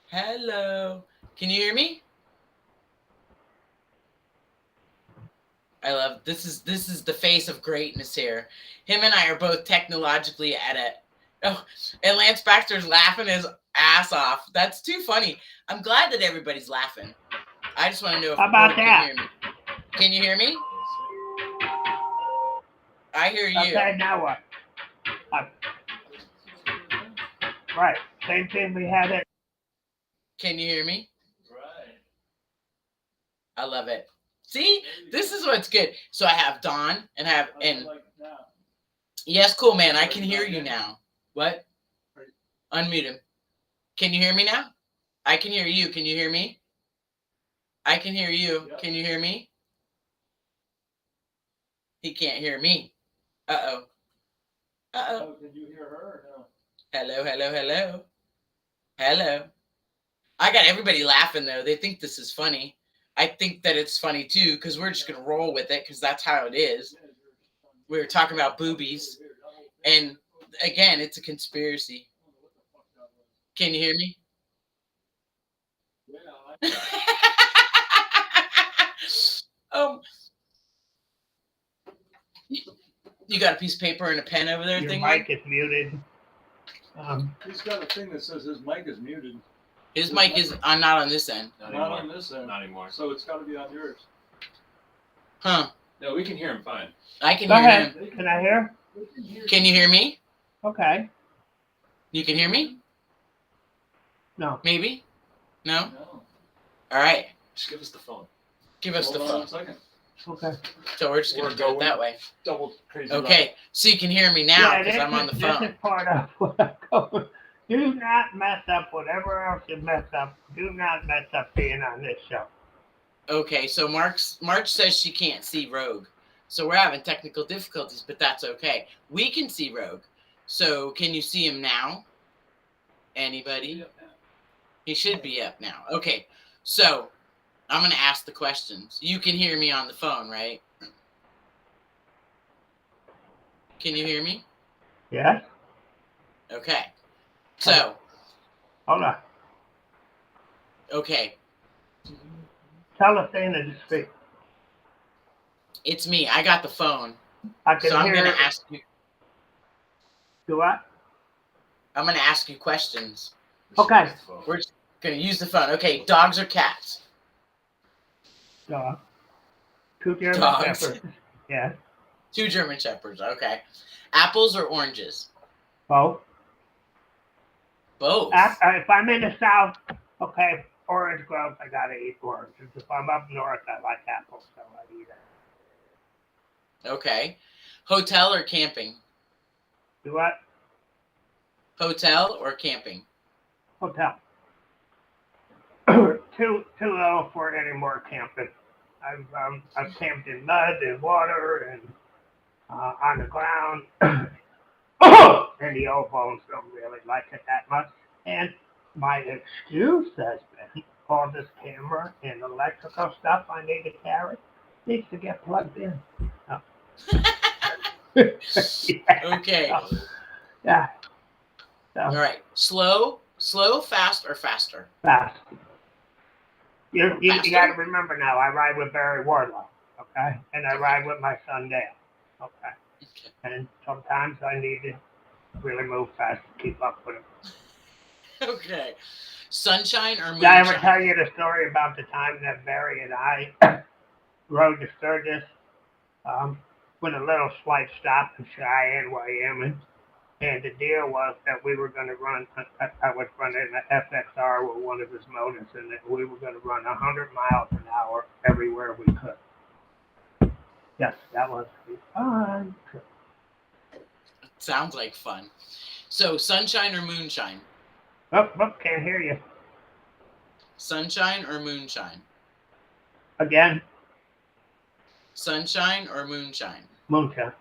Hello. Can you hear me? I love this is the face of greatness here. Him and I are both technologically at it. Oh, and Lance Baxter's laughing his ass off. That's too funny. I'm glad that everybody's laughing. I just want to know if
How about
Rogue
that?
can hear me. Can you hear me? I hear you.
okay, now what? Right, same thing we had it.
Can you hear me?
Right.
I love it. See, this is what's good. So I have Don and
Like now.
yes, cool man. I can hear you now. What? Unmute him. Can you hear me now? I can hear you. Can you hear me? I can hear you.
Yep.
Can you hear me? He can't hear me. Uh-oh. Uh-oh.
Oh, did you hear her or no?
Hello, hello, hello. Hello. I got everybody laughing, though. They think this is funny. I think that it's funny, too, because we're just going to roll with it, because that's how it is. We were talking about boobies. And, again, it's a conspiracy. Can you hear me?
Yeah,
um, you got a piece of paper and a pen over there,
Your
thing
mic
one?
is muted.
he's got a thing that says his mic is muted.
His mic is not on this end.
Not on this end.
Not anymore.
So it's got to be on yours.
Huh.
No, we can hear him fine.
I can
Go
hear
ahead.
him.
Can I hear?
Can you hear me?
Okay.
You can hear me?
No.
Maybe? No?
No.
All right.
Just give us the phone.
Give us
Hold
the
on
phone.
1 second.
Okay.
So we're just going
We're
to do it
going.
that way.
Double crazy.
Okay. So you can hear me now because I'm on the
This
phone.
is part of what I'm going. Do not mess up whatever else you mess up. Do not mess up being on this show.
Okay. So March says she can't see Rogue. So we're having technical difficulties, but that's okay. We can see Rogue. So can you see him now? Anybody? He should be up now. Okay. So I'm going to ask the questions. You can hear me on the phone, right? Can you hear me?
Yes?
Okay. So,
Hold on.
okay.
Tell Athena to speak.
It's me. I got the phone.
I can
So I'm
hear.
going to ask you.
Do what?
I'm going to ask you questions.
Okay.
We're just going to use the phone. Okay. Dogs or cats?
Dog. 2 German
Dogs.
shepherds. Yes.
2 German shepherds. Okay. Apples or oranges?
Both.
Both.
If I'm in the south, okay, orange groves, I gotta eat oranges. If I'm up north, I like apples, so I eat it.
Okay. Hotel or camping?
Do what?
Hotel or camping?
Hotel. too little for any more camping. I've camped in mud and water and on the ground. And the old bones don't really like it that much. And my excuse has been all this camera and electrical stuff I need to carry needs to get plugged in. Oh. Yeah.
Okay.
Oh. Yeah. So,
All right. Slow, fast, or faster?
fast. You
Faster?
got to remember now, I ride with Barry Wardlow, okay? And I ride with my son Dale, okay?
Okay.
And sometimes I need to really move fast to keep up with him.
Okay. Sunshine or moonshine?
Did I ever tell you the story about the time that Barry and I rode the Sturgis with a little slight stop in Cheyenne, Wyoming? And the deal was that we were going to run, I was running an FXR with one of his motors, and that we were going to run 100 miles an hour everywhere we could. Yes, that was fun.
Sounds like fun. So, sunshine or moonshine?
Oh, can't hear you.
Sunshine or moonshine?
Again?
Sunshine or moonshine?
Moonshine.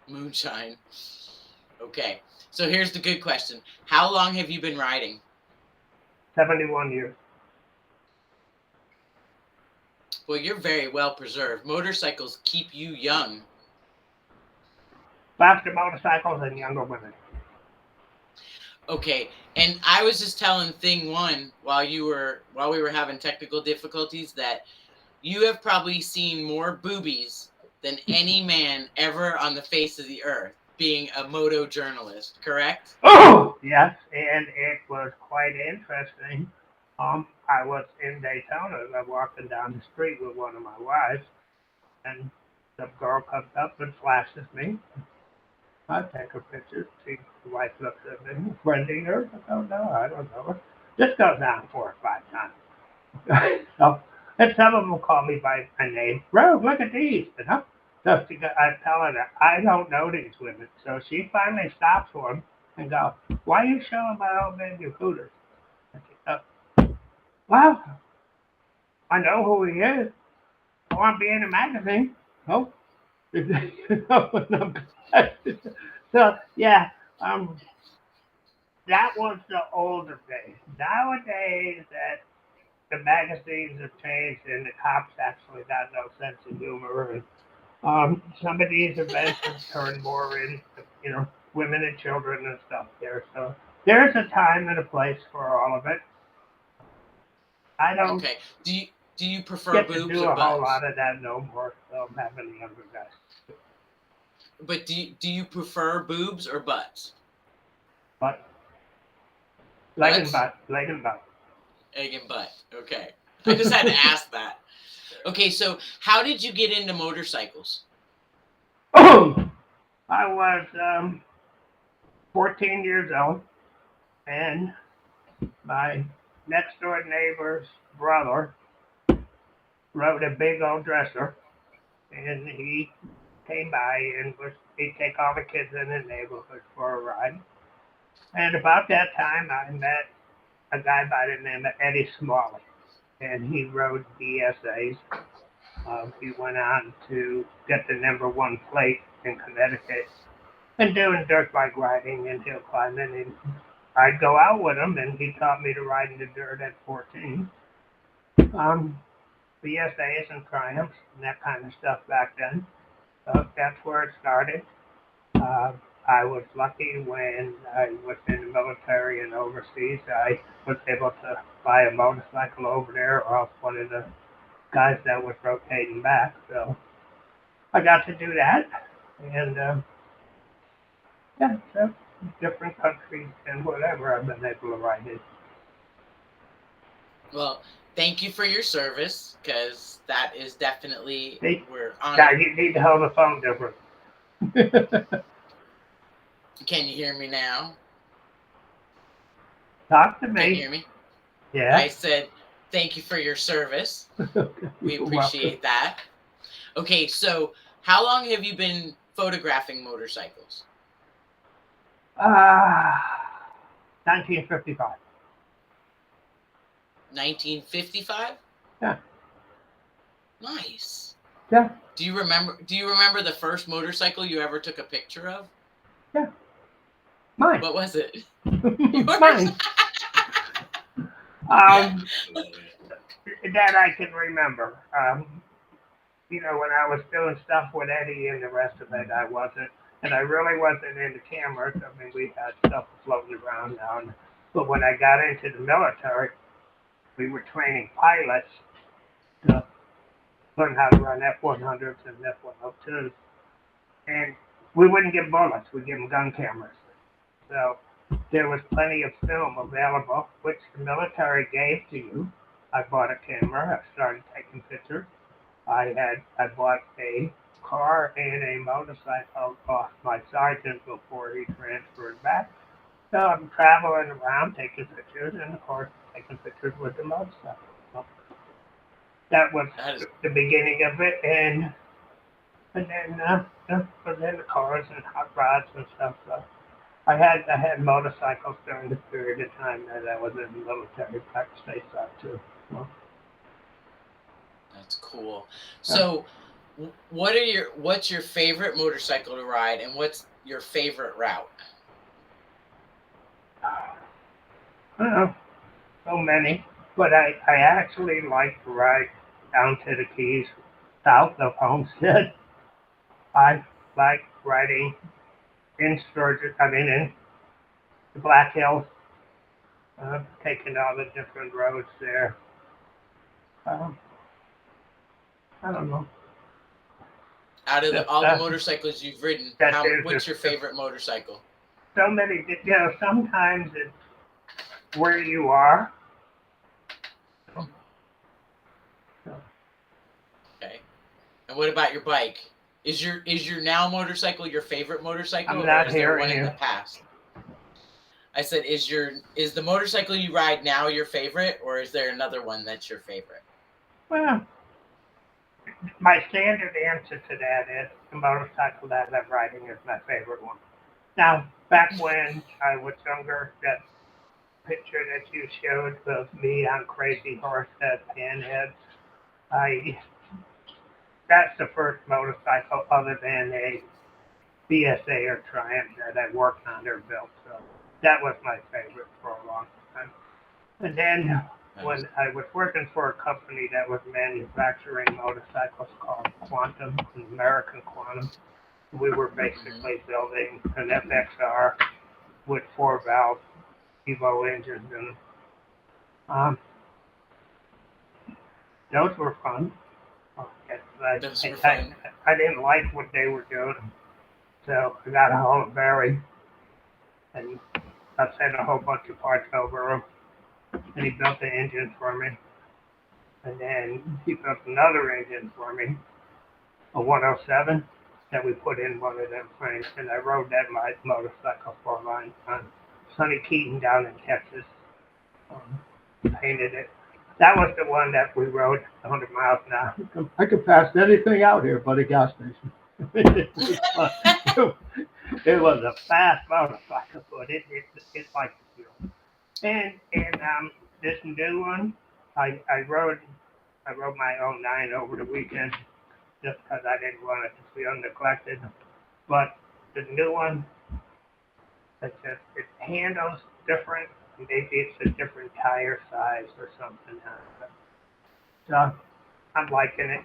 Moonshine. Okay. So here's the good question. How long have you been riding?
71 years.
Well, you're very well preserved. Motorcycles keep you young.
Faster motorcycles and younger women.
Okay. And I was just telling thing one while we were having technical difficulties that you have probably seen more boobies than any man ever on the face of the earth, being a moto journalist, correct?
Oh! Yes, and it was quite interesting. I was in Daytona. I was walking down the street with one of my wives, and the girl comes up and flashes me. I take her pictures. The wife looks at me, friending her. I go, no, I don't know her. This goes on 4 or 5 times. So, and some of them call me by my name. Rose, look at these, you know? So I tell her that I don't know these women. So she finally stops for them and goes, why are you showing my old baby hooters? I said, well, I know who he is. I want to be in a magazine. Oh, so yeah, that was the older days. Nowadays, that the magazines have changed, and the cops actually got no sense of humor. And some of these events have turned more into, women and children and stuff there. So there's a time and a place for all of it. I don't
Okay. Do you prefer
get to
boobs
do
or
a whole
butts?
lot of that no more. So I'm having the younger guys.
But do you prefer boobs or butts?
But
Butts?
leg and butt.
Egg and butt. Okay. I just had to ask that. Okay, so how did you get into motorcycles?
I was 14 years old, and my next door neighbor's brother rode a big old dresser, and he came by and he'd take all the kids in the neighborhood for a ride. And about that time, I met a guy by the name of Eddie Smalley, and he rode DSAs. He went on to get the #1 plate in Connecticut and doing dirt bike riding and hill climbing. And I'd go out with him, and he taught me to ride in the dirt at 14. Um, BSAs and Triumphs and that kind of stuff back then. So that's where it started. Uh, I was lucky when I was in the military and overseas. I was able to buy a motorcycle over there off one of the guys that was rotating back. So I got to do that. And yeah, so different countries and whatever I've been able to ride in.
Well, thank you for your service, because that is definitely
See,
we're
now
honored.
you need to hold the phone different.
Can you hear me now?
Talk to
Can you
me.
hear me? I
Yeah.
said thank you for your service. We
You're welcome.
appreciate that. Okay, so how long have you been photographing motorcycles?
1955.
1955?
Yeah.
Nice.
Yeah.
Do you remember the first motorcycle you ever took a picture of?
Yeah. Mine.
What was it?
Mine. That I can remember. When I was doing stuff with Eddie and the rest of it, I wasn't, and I really wasn't into cameras. I mean, we had stuff floating around now, but when I got into the military, we were training pilots to learn how to run F-100s and F-102s, and we wouldn't give bullets; we'd give them gun cameras. So there was plenty of film available, which the military gave to you. I bought a camera. I started taking pictures. I bought a car and a motorcycle off my sergeant before he transferred back. So I'm traveling around taking pictures, and of course taking pictures with the motorcycle. So that was
That is
the beginning of it, and then the cars and hot rods and stuff. So I had motorcycles during the period of time that I was in the military, back stateside too. So,
that's cool.
yeah.
So, what's your favorite motorcycle to ride, and what's your favorite route?
I don't know, so many, but I actually like to ride down to the Keys, south of Homestead. I like riding in Sturgis, in the Black Hills, taking all the different roads there. Um, I don't know.
Out of
Just,
all the motorcycles you've ridden,
that there's
what's
just
your favorite motorcycle?
so many. Sometimes it's where you are.
Okay. And what about your bike? Is your now motorcycle your favorite motorcycle,
I'm
or
not
is there one
hearing
in
you.
the past? I said, is the motorcycle you ride now your favorite, or is there another one that's your favorite?
Well, my standard answer to that is the motorcycle that I'm riding is my favorite one. Now, back when I was younger, that picture that you showed of me on Crazy Horse, that panhead, That's the first motorcycle other than a BSA or Triumph that I worked on or built. So that was my favorite for a long time. And then when I was working for a company that was manufacturing motorcycles called Quantum, American Quantum, we were basically building an FXR with 4-valve Evo engines in them. Those were fun.
Those were fun.
I didn't like what they were doing, so I got a hold of Barry, and I sent a whole bunch of parts over him, and he built the engine for me. And then he built another engine for me, a 107, that we put in one of them frames, and I rode that motorcycle for a long time. Sonny Keaton down in Texas painted it. That was the one that we rode 100 miles an hour. I could pass anything out here but a gas station. It was a fast motorcycle, but it liked the feel. And this new one, I rode my own 09 over the weekend just because I didn't want it to feel neglected. But the new one, it handles different. Maybe it's a different tire size or something. So I'm liking it.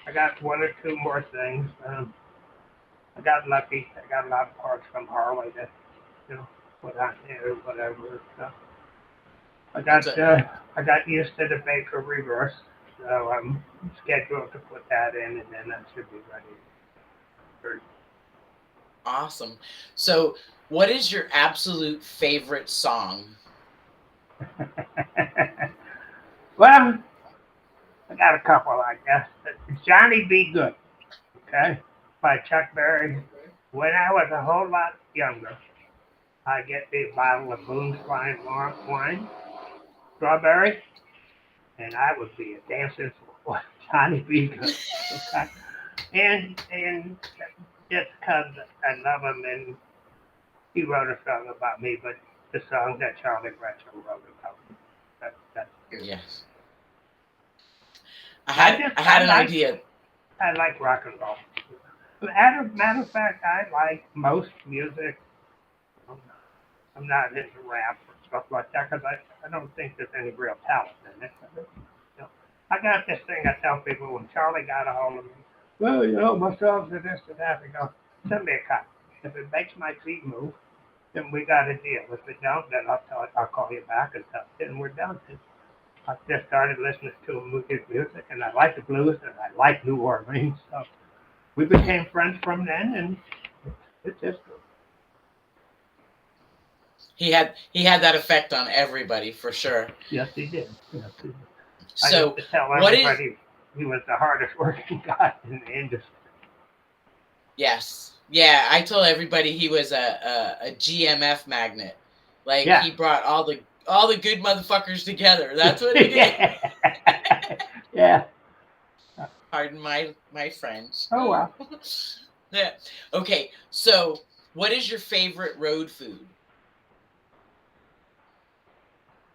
I got one or two more things. I got lucky. I got a lot of parts from Herlihy that, put on there or whatever. So I got used to the Baker reverse, so I'm scheduled to put that in, and then that should be ready.
Awesome. So, what is your absolute favorite song?
Well, I got a couple, I guess. Johnny Be Good, okay, by Chuck Berry. When I was a whole lot younger, I'd get me a bottle of Boone's Fine wine, strawberry, and I would be a dancing for Johnny Be Good, okay? And just because I love him, and he wrote a song about me, but the song that Charlie Gretchen wrote about me, that's
yes. I had an idea.
I like rock and roll. Matter of fact, I like most music. I'm not into rap or stuff like that because I don't think there's any real talent in it. I got this thing I tell people when Charlie got a hold of me. Well, my songs are this and that. They go, send me a copy. If it makes my feet move, then we got a deal. If it don't, then I'll call you back and tell you, and we're done. I just started listening to his music, and I like the blues, and I like New Orleans. So we became friends from then, and it's just good.
He had that effect on everybody for sure.
Yes, he did. Yes, he did.
So,
I used to tell everybody he was the hardest working guy in the industry.
Yes. Yeah, I told everybody he was a GMF magnet. Like, he brought all the good motherfuckers together. That's what he did.
Yeah.
Pardon my French.
Oh, well.
Yeah. Okay, so what is your favorite road food?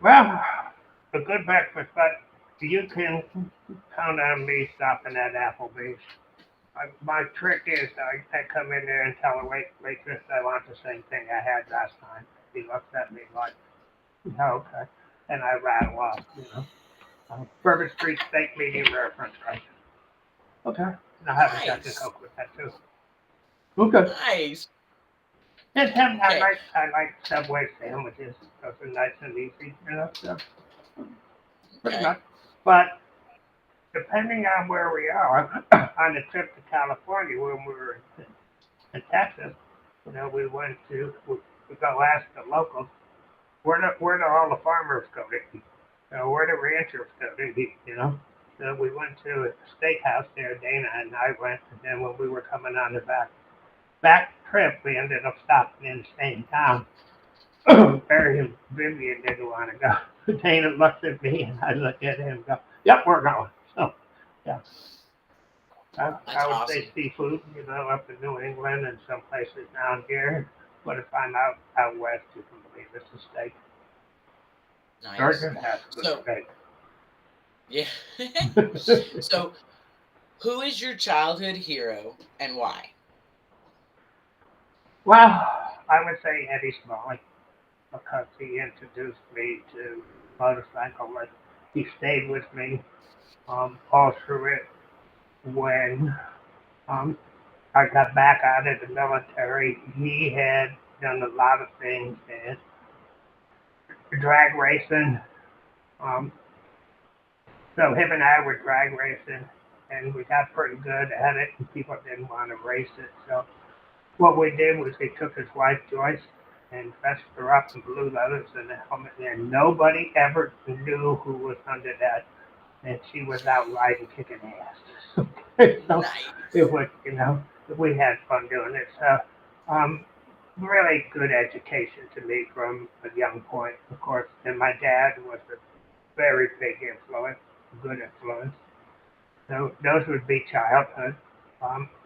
Well, a good breakfast, but you can count on me stopping at Applebee's. My trick is I come in there and tell the waitress I want the same thing I had last time. He looks at me like, okay. And I rattle off, Bourbon Street steak, medium rare, French fries. Okay. And I'll have a Jack and Coke with that too. Okay.
Nice.
And I like Subway sandwiches. Those are nice and easy, so pretty much. But depending on where we are, on the trip to California when we were in Texas, we go ask the locals, where do all the farmers go to eat? Where the ranchers go to eat, So we went to a steakhouse there, Dana and I went, and then when we were coming on the back trip, we ended up stopping in the same town. Barry and Vivian didn't want to go. Dana looked at me, and I looked at him and go, yep, we're going. So, yeah. I would say seafood, up in New England and some places down here. But if I'm out west, you can believe it's a steak.
Nice.
Georgia has good steak.
Yeah. So, who is your childhood hero and why?
Well, I would say Eddie Smalley because he introduced me to motorcycle. Like, he stayed with me all through it. When um, I got back out of the military, he had done a lot of things in drag racing. Um, so him and I were drag racing, and we got pretty good at it, and people didn't want to race it. So what we did was we took his wife Joyce and dressed her up in blue leathers and a helmet, and nobody ever knew who was under that. And she was out riding, kicking ass. So
Nice.
it was, we had fun doing it. So, really good education to me from a young point, of course. And my dad was a very big influence, good influence. So those would be childhood.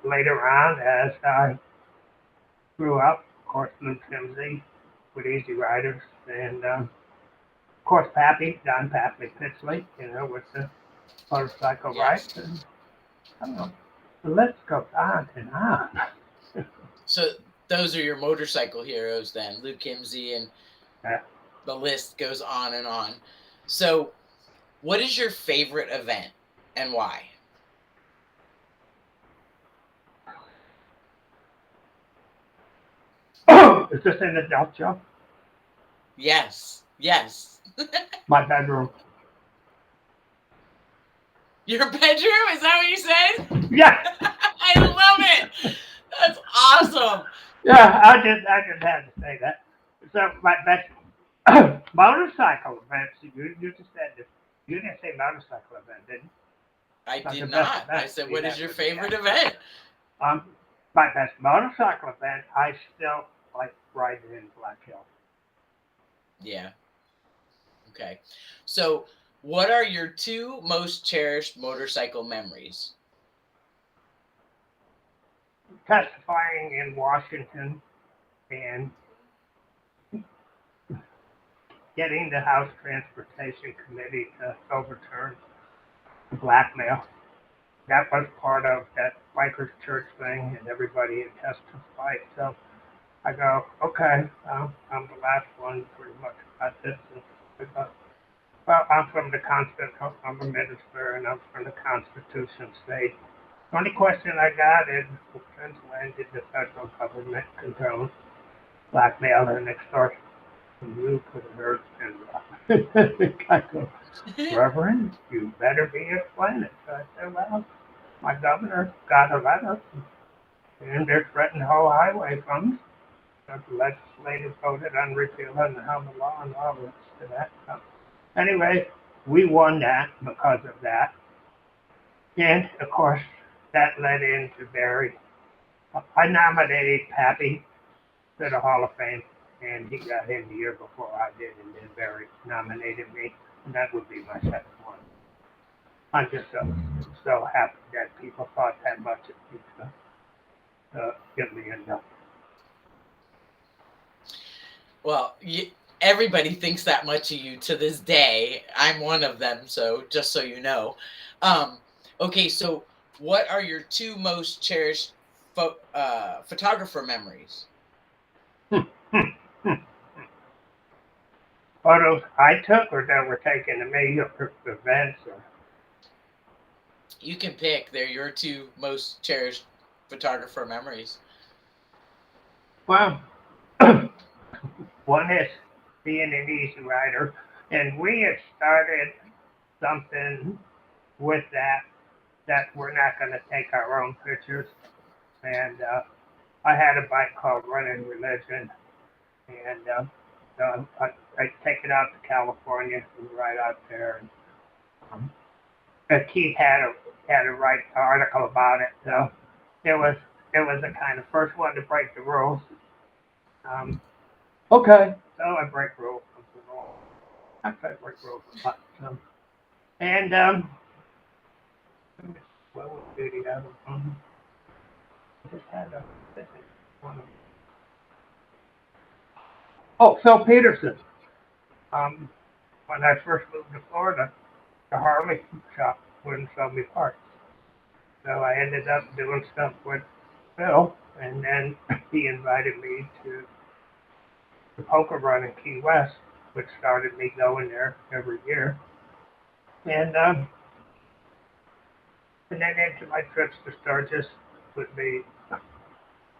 Later on, as I grew up, of course, Luke Timsey with Easy Riders, and of course, Pappy, Don Pappy Pitsley, with the motorcycle rides.
Yes.
And I don't know, the list goes on and on.
So, those are your motorcycle heroes then, Luke Kimsey, and
Uh,
the list goes on and on. So, what is your favorite event and why?
is this an adult joke?
Yes. Yes.
My bedroom.
Your bedroom? Is that what you said?
Yeah,
I love it. That's awesome.
yeah. I just had to say that. So my best motorcycle events. You just said this. You didn't say motorcycle event, did you?
I
Not the
did
best
not. I
event.
said,
See,
what is
that
your
would be
favorite
excellent.
event?
Um, my best motorcycle event. I still like riding in Black Hill.
Yeah. Okay. So, what are your two most cherished motorcycle memories?
Testifying in Washington and getting the House Transportation Committee to overturn the blackmail. That was part of that bikers church thing, and everybody had testified. So I go, okay, I'm the last one pretty much about this. And I go, well, I'm from the Constitution, I'm a minister, and I'm from the Constitution state. The only question I got is, since when did the federal government condone blackmail and extortion? And you could have heard and I go, Reverend, you better be explaining. So I said, well, my governor got a letter, and they're threatening whole highway funds. The legislature voted on repealing the helmet law and all this to that. So anyway, we won that because of that. And of course, that led into Barry. I nominated Pappy to the Hall of Fame, and he got in the year before I did, and then Barry nominated me, and that would be my second one. I'm just so happy that people thought that much of me to give me a no.
Well, everybody thinks that much of you to this day. I'm one of them, so just so you know. Um, okay, so what are your two most cherished photographer memories?
Photos I took or that were taken of me or events or
You can pick. They're your two most cherished photographer memories.
well, one is being an easy rider, and we had started something with that we're not going to take our own pictures. And I had a bike called Running Religion, and I take it out to California and ride out there. Um, and Keith had to write an article about it, so it was it was the kind of first one to break the rules. Um, okay, so I break rules. I try to break rules a lot. And what was the other one? I just had a one. Oh, Phil Peterson. When I first moved to Florida, the Harley shop wouldn't sell me parts. So I ended up doing stuff with Phil, and then he invited me to the poker run in Key West, which started me going there every year. And and then into my trips to Sturgis would be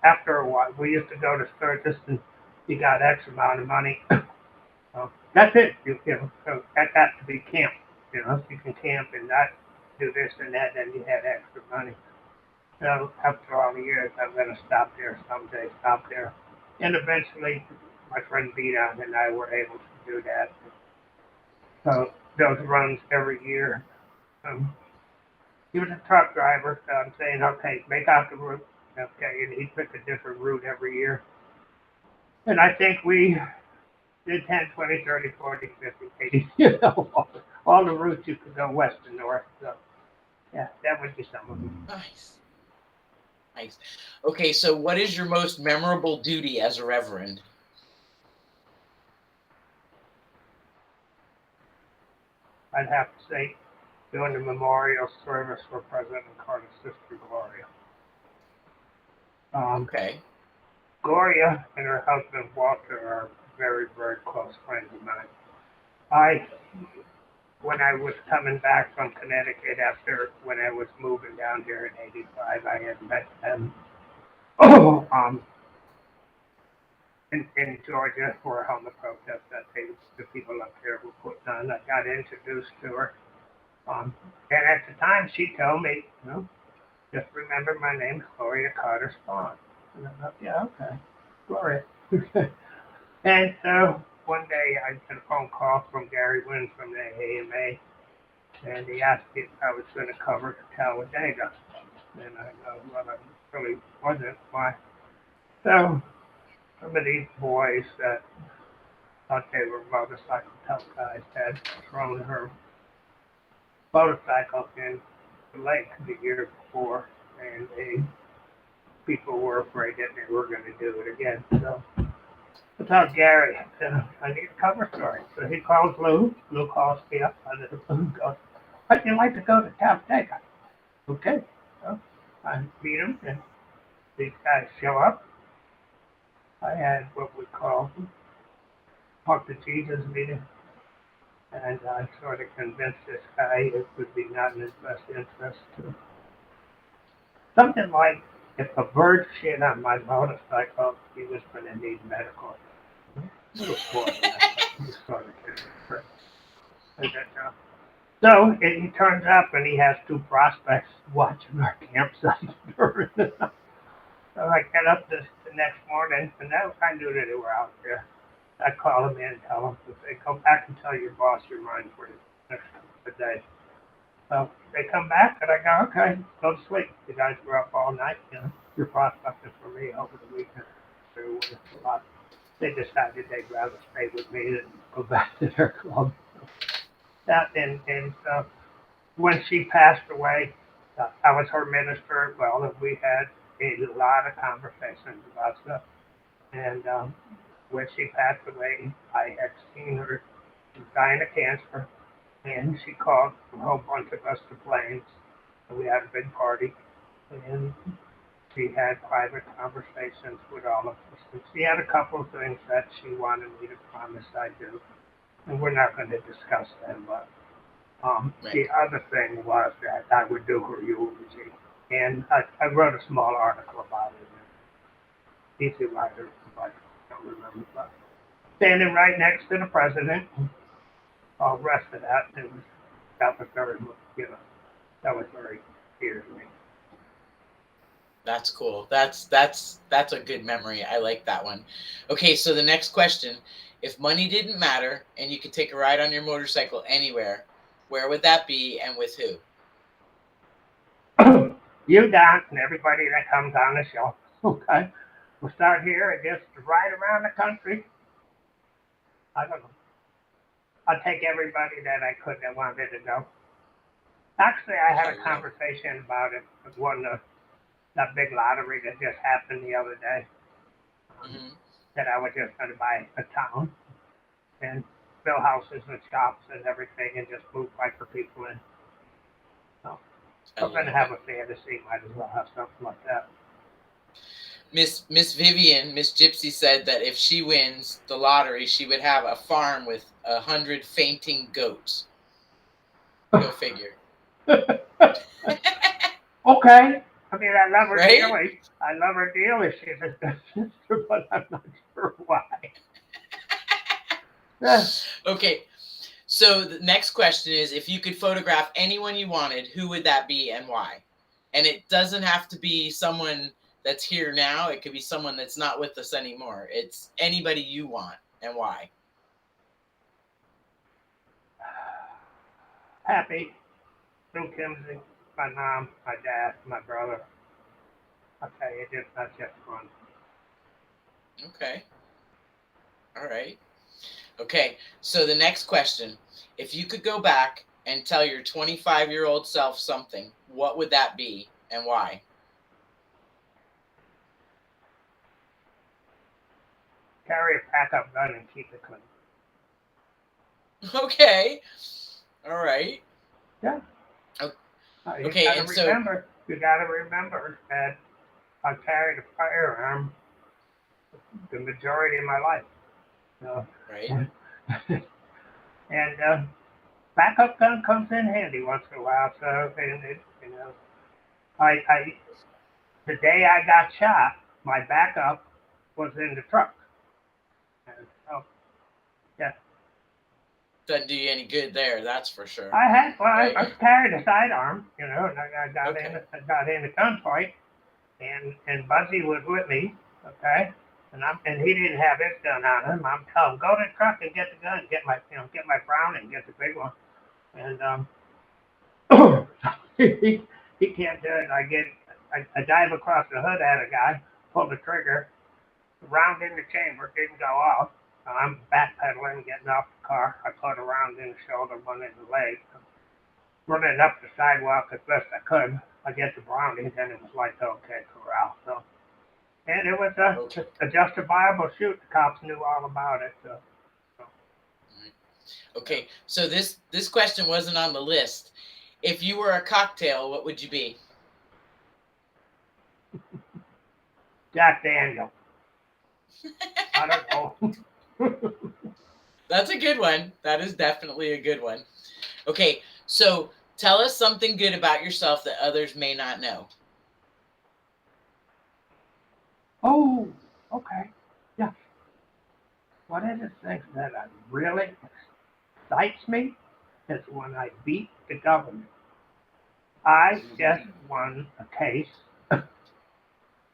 after a while. We used to go to Sturgis and you got X amount of money. So that's it. You know, so that got to be camp. You know, you can camp and not do this and that, and you had extra money. So after all the years, I'm going to stop there someday, stop there. And eventually, my friend Vita and I were able to do that. So those runs every year. Um, he was a truck driver, so I'm saying, okay, make out the route. Okay, and he took a different route every year. And I think we did 10, 20, 30, 40, 50, 80, you know, all the routes you could go west and north. So, yeah, that would be some of them.
Nice. Nice. Okay, so what is your most memorable duty as a reverend?
I'd have to say doing the memorial service for President Carter's sister, Gloria.
Okay.
Gloria and her husband, Walter, are very, very close friends of mine. When I was coming back from Connecticut when I was moving down here in '85, I had met them in Georgia for a homeless protest that the people up there were putting on. I got introduced to her. And at the time, she told me, you know, just remember my name's Gloria Carter Spawn. And I thought, yeah, okay, Gloria. And so one day I got a phone call from Gary Wynn from the AMA, and he asked me if I was going to cover Talladega. And I go, well, I really wasn't. Why? So some of these boys that thought they were motorcycle tough guys had thrown her motorcycle in the lake the year before, and people were afraid that they were going to do it again. So I told Gary, I need a cover story. So he calls Lou. Lou calls me up out of the blue and goes, "Would you like to go to Talladega?" Okay. So I meet him, and these guys show up. I had what we call talk to Jesus meeting, and I sort of convinced this guy it would be not in his best interest to something like if a bird shit on my motorcycle, he was going to need medical. Little boy, he sort of kidding. So he turns up and he has two prospects watching our campsite during the night. So I get up the next morning, and I knew that they were out there. I call them in and tell them, they go back and tell your boss your mind for the next couple of days. So they come back, and I go, okay, go to sleep. You guys were up all night, you know. You're prospecting for me over the weekend. They decided they'd rather stay with me than go back to their club. And when she passed away, I was her minister. Well, we had a lot of conversations about stuff. And when she passed away, I had seen her dying of cancer, and she called a whole bunch of us to Plains, and we had a big party, and she had private conversations with all of us. And she had a couple of things that she wanted me to promise I do, and we're not going to discuss them, but the other thing was that I would do her eulogy, and I wrote a small article about it. Easy writer, but I don't remember. But standing right next to the president, all the rest of that, that was very, you know, that was very dear to me.
That's cool. That's a good memory. I like that one. Okay, so the next question, if money didn't matter and you could take a ride on your motorcycle anywhere, where would that be and with who?
You, Don, and everybody that comes on the show. Okay. We'll start here and just ride around the country. I don't know. I'll take everybody that I could that wanted to go. Actually, I had a conversation about it with that big lottery that just happened the other day. That I was just going to buy a town. And build houses and shops and everything and just move biker people in. So
I
we're going to
love
have
it.
a fantasy. Might as well have something like that.
Miss Vivian, Miss Gypsy said that if she wins the lottery, she would have a farm with 100 fainting goats. Go figure.
Okay. I mean, I love her
Right?
dearly. I love her dearly. She's a good sister, but I'm not sure why. Yeah.
Okay. So the next question is, if you could photograph anyone you wanted, who would that be and why? And it doesn't have to be someone that's here now. It could be someone that's not with us anymore. It's anybody you want and why.
Happy. Bill Kimsey, my mom, my dad, my brother. I'll tell you, that's just fun.
Okay. All right. Okay. So the next question, if you could go back and tell your 25-year-old self something, what would that be and why?
Carry a backup gun and keep it clean.
Okay. All right.
Yeah.
O-
You
Okay.
gotta
And so,
remember. You gotta remember that I carried a firearm the majority of my life. So,
right.
and backup gun comes in handy once in a while. So, and it, I the day I got shot, my backup was in the truck. And so, yeah,
Doesn't do you any good there, that's for sure.
I
Right?
carried a sidearm, and I got
Okay.
in a gunfight, and Buzzy was with me, okay, and he didn't have his gun on him. I'm telling him, go to the truck and get the gun, get my Browning, get the big one, and he can't do it. I dive across the hood at a guy, pull the trigger, the round in the chamber didn't go off. I'm backpedaling, getting off the car. I put a round in the shoulder, one in the leg. Running up the sidewalk as best I could. I get the Brownie, then it was like, okay, corral. So, and it was
Okay.
a justifiable shoot. The cops knew all about it. So.
Okay. So this question wasn't on the list. If you were a cocktail, what would you be?
Jack Daniel. I don't know.
That's a good one. That is definitely a good one. Okay. So tell us something good about yourself that others may not know.
Oh, okay. Yeah. One of the things that really excites me is when I beat the government. I just won a case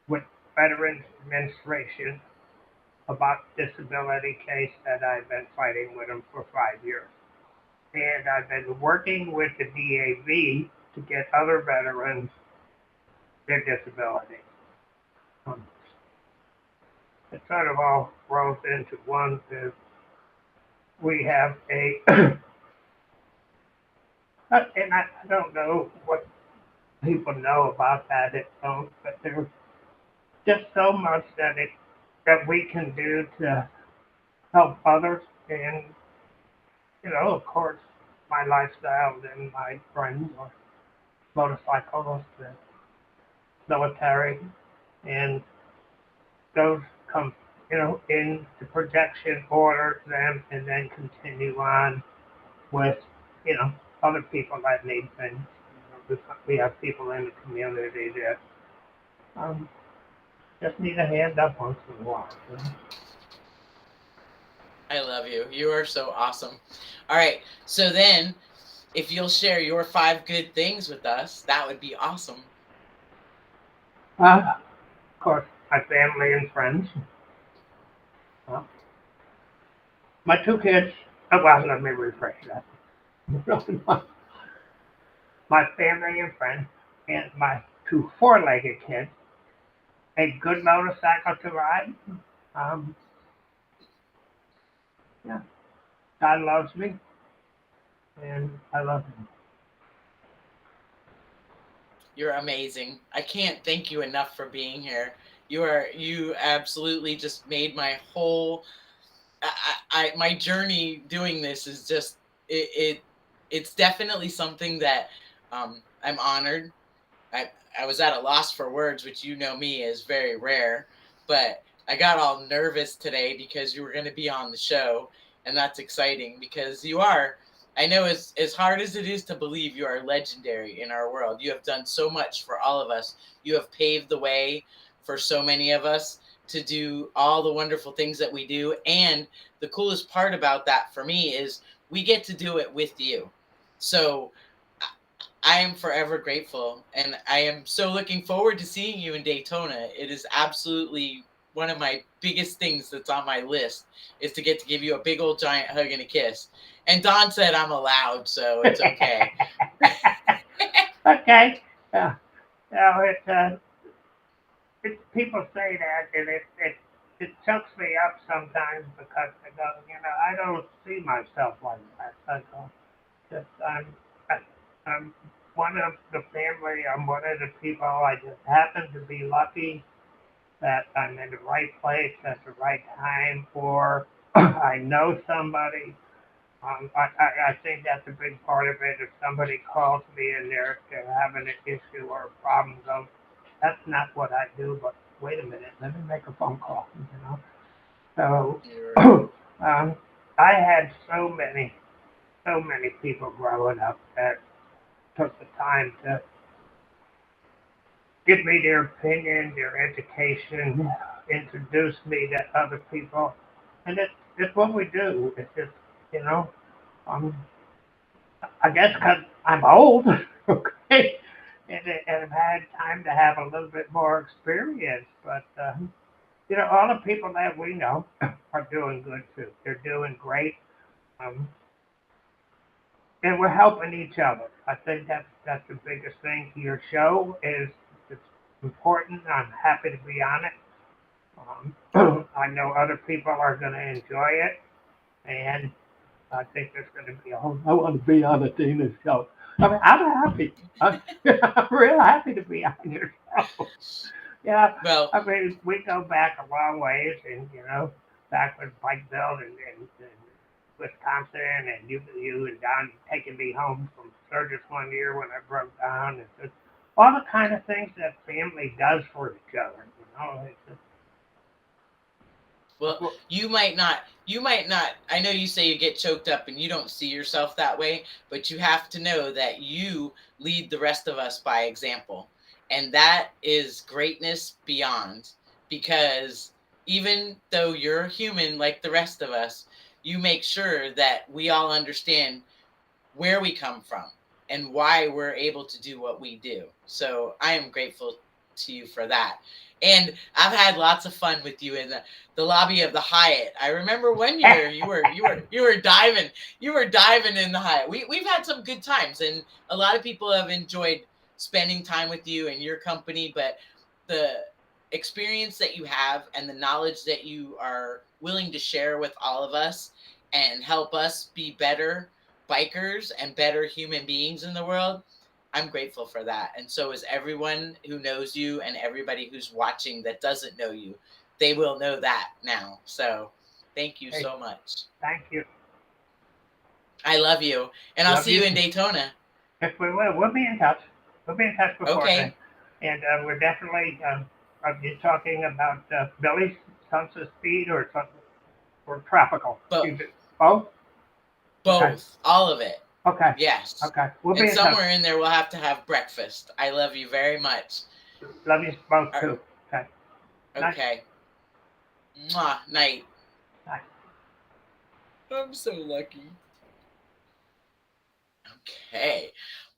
with Veterans Administration about disability case that I've been fighting with them for 5 years. And I've been working with the DAV to get other veterans their disability. Um, it sort of all rolls into one. Is we have a, and I don't know what people know about that at home, but there's just so much that we can do to help others. And of course, my lifestyle and my friends are motorcyclists and military, and those come, in the projection order them, and then continue on with, you know, other people that need things. We have people in the community that um, just need a hand up once in a while.
I love you. You are so awesome. All right. So then, if you'll share your 5 good things with us, that would be awesome.
Of course, my family and friends. Uh, my 2 kids. Oh, well, let me rephrase that. My family and friends, and my 2 4-legged kids. A good motorcycle to ride. Um, yeah, God loves me, and I love him.
You're amazing. I can't thank you enough for being here. You absolutely just made my whole my journey doing this is just it's definitely something that I'm honored. I was at a loss for words, which you know me is very rare, but I got all nervous today because you were going to be on the show, and that's exciting because you are. I know as hard as it is to believe, you are legendary in our world. You have done so much for all of us. You have paved the way for so many of us to do all the wonderful things that we do. And the coolest part about that for me is we get to do it with you. So I am forever grateful, and I am so looking forward to seeing you in Daytona. It is absolutely one of my biggest things that's on my list is to get to give you a big old giant hug and a kiss. And Don said I'm allowed, so it's okay.
Okay. Yeah. No, people say that, and it chokes me up sometimes because I go, I don't see myself like that. I go, just I'm one of the family. I'm one of the people. I just happen to be lucky that I'm in the right place at the right time, or I know somebody. I think that's a big part of it. If somebody calls me and they're having an issue or a problem, go, that's not what I do, but wait a minute, let me make a phone call. So um, I had so many people growing up that took the time to give me their opinion, their education, introduce me to other people. And it's what we do. It's just, you know, um, I guess because I'm old, okay, and I've had time to have a little bit more experience. But all the people that we know are doing good too. They're doing great, um, and we're helping each other. I think that's the biggest thing. Your show is it's important. I'm happy to be on it. I know other people are going to enjoy it, and I think there's going to be a whole. I want to be on Athena's show. I mean, I'm happy. I'm real happy to be on your show. Yeah,
Well,
I mean, we go back a long ways, and back with Bike Belt and Wisconsin, and you and Don taking me home from Sturgis one year when I broke down, and just all the kind of things that family does for each other. It's just,
well, you might not. I know you say you get choked up and you don't see yourself that way, but you have to know that you lead the rest of us by example. And that is greatness beyond, because even though you're human like the rest of us, you make sure that we all understand where we come from and why we're able to do what we do. So I am grateful to you for that. And I've had lots of fun with you in the lobby of the Hyatt. I remember one year you were diving in the Hyatt. We've had some good times, and a lot of people have enjoyed spending time with you and your company, but the experience that you have and the knowledge that you are willing to share with all of us and help us be better bikers and better human beings in the world. I'm grateful for that. And so is everyone who knows you, and everybody who's watching that doesn't know you. They will know that now. So thank you
hey,
so much.
thank you.
I love you. And I'll
Love
see
you.
you in Daytona.
If we will, we'll be in touch. We'll be in touch before then.
Okay.
And we're definitely, are you talking about Billy's Sons of Speed or something, or Tropical?
But
Is it both? Okay.
both, all of it.
Okay.
Yes.
Okay. We'll be
And
in touch.
somewhere in there, we'll have to have breakfast. I love you very much.
Love you both
All right.
too. Okay. Night.
Okay. Mwah. Night.
Night.
I'm so lucky. Okay.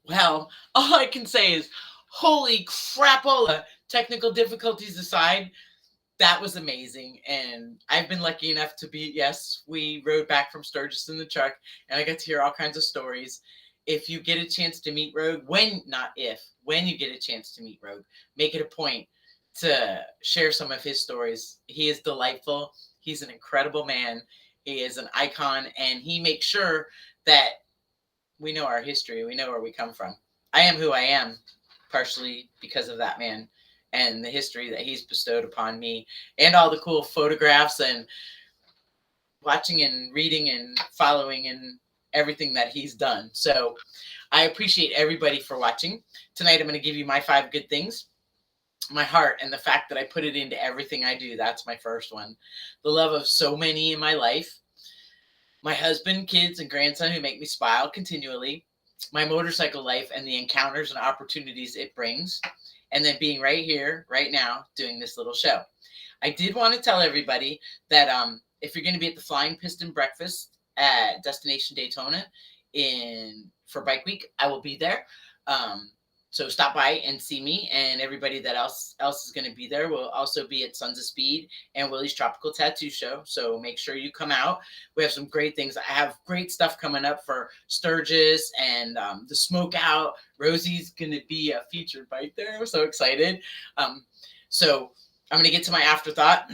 Well, all I can say is, holy crapola! Technical difficulties aside, that was amazing. And I've been lucky enough to be, yes, we rode back from Sturgis in the truck, and I got to hear all kinds of stories. If you get a chance to meet Rogue, when you get a chance to meet Rogue, make it a point to share some of his stories. He is delightful. He's an incredible man. He is an icon, and he makes sure that we know our history. We know where we come from. I am who I am, partially because of that man and the history that he's bestowed upon me, and all the cool photographs and watching and reading and following and everything that he's done. So I appreciate everybody for watching. Tonight I'm going to give you my 5 good things. My heart and the fact that I put it into everything I do. That's my first one. The love of so many in my life. My husband, kids, and grandson who make me smile continually. My motorcycle life and the encounters and opportunities it brings. And then being right here, right now, doing this little show. I did want to tell everybody that if you're going to be at the Flying Piston Breakfast at Destination Daytona for Bike Week, I will be there. So stop by and see me, and everybody that else is going to be there will also be at Sons of Speed and Willie's Tropical Tattoo Show. So make sure you come out. We have some great things. I have great stuff coming up for Sturgis and the Smoke Out. Rosie's going to be a featured bike there. I'm so excited. So I'm going to get to my afterthought.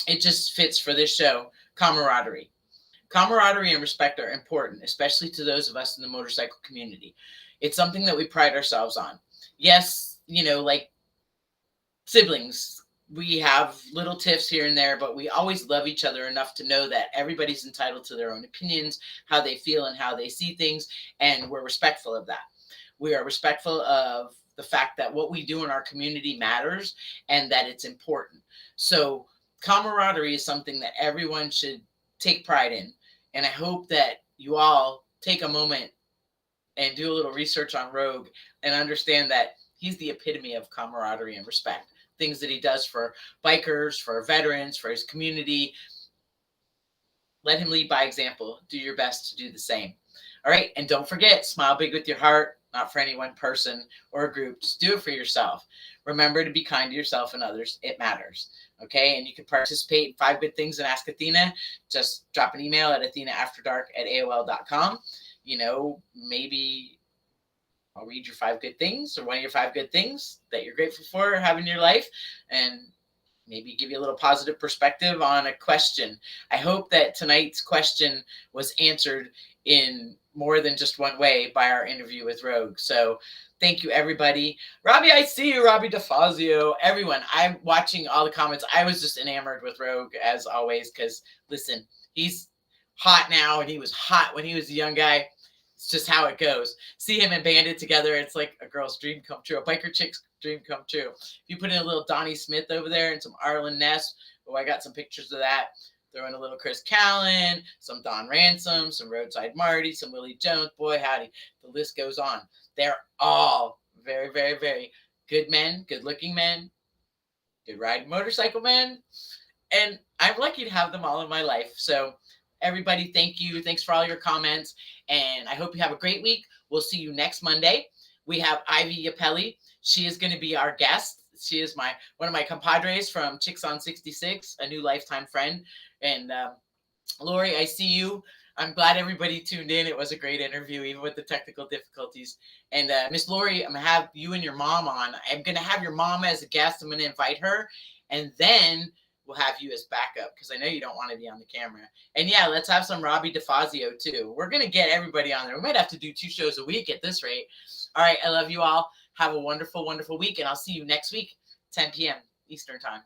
It just fits for this show. Camaraderie. Camaraderie and respect are important, especially to those of us in the motorcycle community. It's something that we pride ourselves on. Yes, like siblings, we have little tiffs here and there, but we always love each other enough to know that everybody's entitled to their own opinions, how they feel and how they see things, and we're respectful of that. We are respectful of the fact that what we do in our community matters and that it's important. So camaraderie is something that everyone should take pride in. And I hope that you all take a moment and do a little research on Rogue and understand that he's the epitome of camaraderie and respect. Things that he does for bikers, for veterans, for his community. Let him lead by example. Do your best to do the same. All right. And don't forget, smile big with your heart, not for any one person or a group. Just do it for yourself. Remember to be kind to yourself and others. It matters. Okay. And you can participate in 5 Good Things and Ask Athena. Just drop an email at athenaafterdark@aol.com. Maybe I'll read your 5 good things or one of your 5 good things that you're grateful for having in your life, and maybe give you a little positive perspective on a question. I hope that tonight's question was answered in more than just one way by our interview with Rogue. So thank you, everybody. Robbie, I see you. Robbie DeFazio. Everyone, I'm watching all the comments. I was just enamored with Rogue, as always, because, listen, he's hot now, and he was hot when he was a young guy. It's just how it goes. See him and Bandit together, it's like a girl's dream come true, a biker chick's dream come true. If you put in a little Donnie Smith over there and some Arlen Ness, I got some pictures of that. Throw in a little Chris Callan, some Don Ransom, some Roadside Marty, some Willie Jones. Boy, howdy, the list goes on. They're all very, very, very good men, good-looking men, good riding motorcycle men, and I'm lucky to have them all in my life. So everybody, thank you. Thanks for all your comments. And I hope you have a great week. We'll see you next Monday. We have Ivy Yapelli. She is going to be our guest. She is one of my compadres from Chicks on 66, a new lifetime friend. And Lori, I see you. I'm glad everybody tuned in. It was a great interview, even with the technical difficulties. And Miss Lori, I'm going to have you and your mom on. I'm going to have your mom as a guest. I'm going to invite her. And then we'll have you as backup, because I know you don't want to be on the camera. And yeah, let's have some Robbie DeFazio too. We're going to get everybody on there. We might have to do 2 shows a week at this rate. All right. I love you all. Have a wonderful, wonderful week. And I'll see you next week, 10 p.m. Eastern time.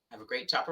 Have a great chopper week.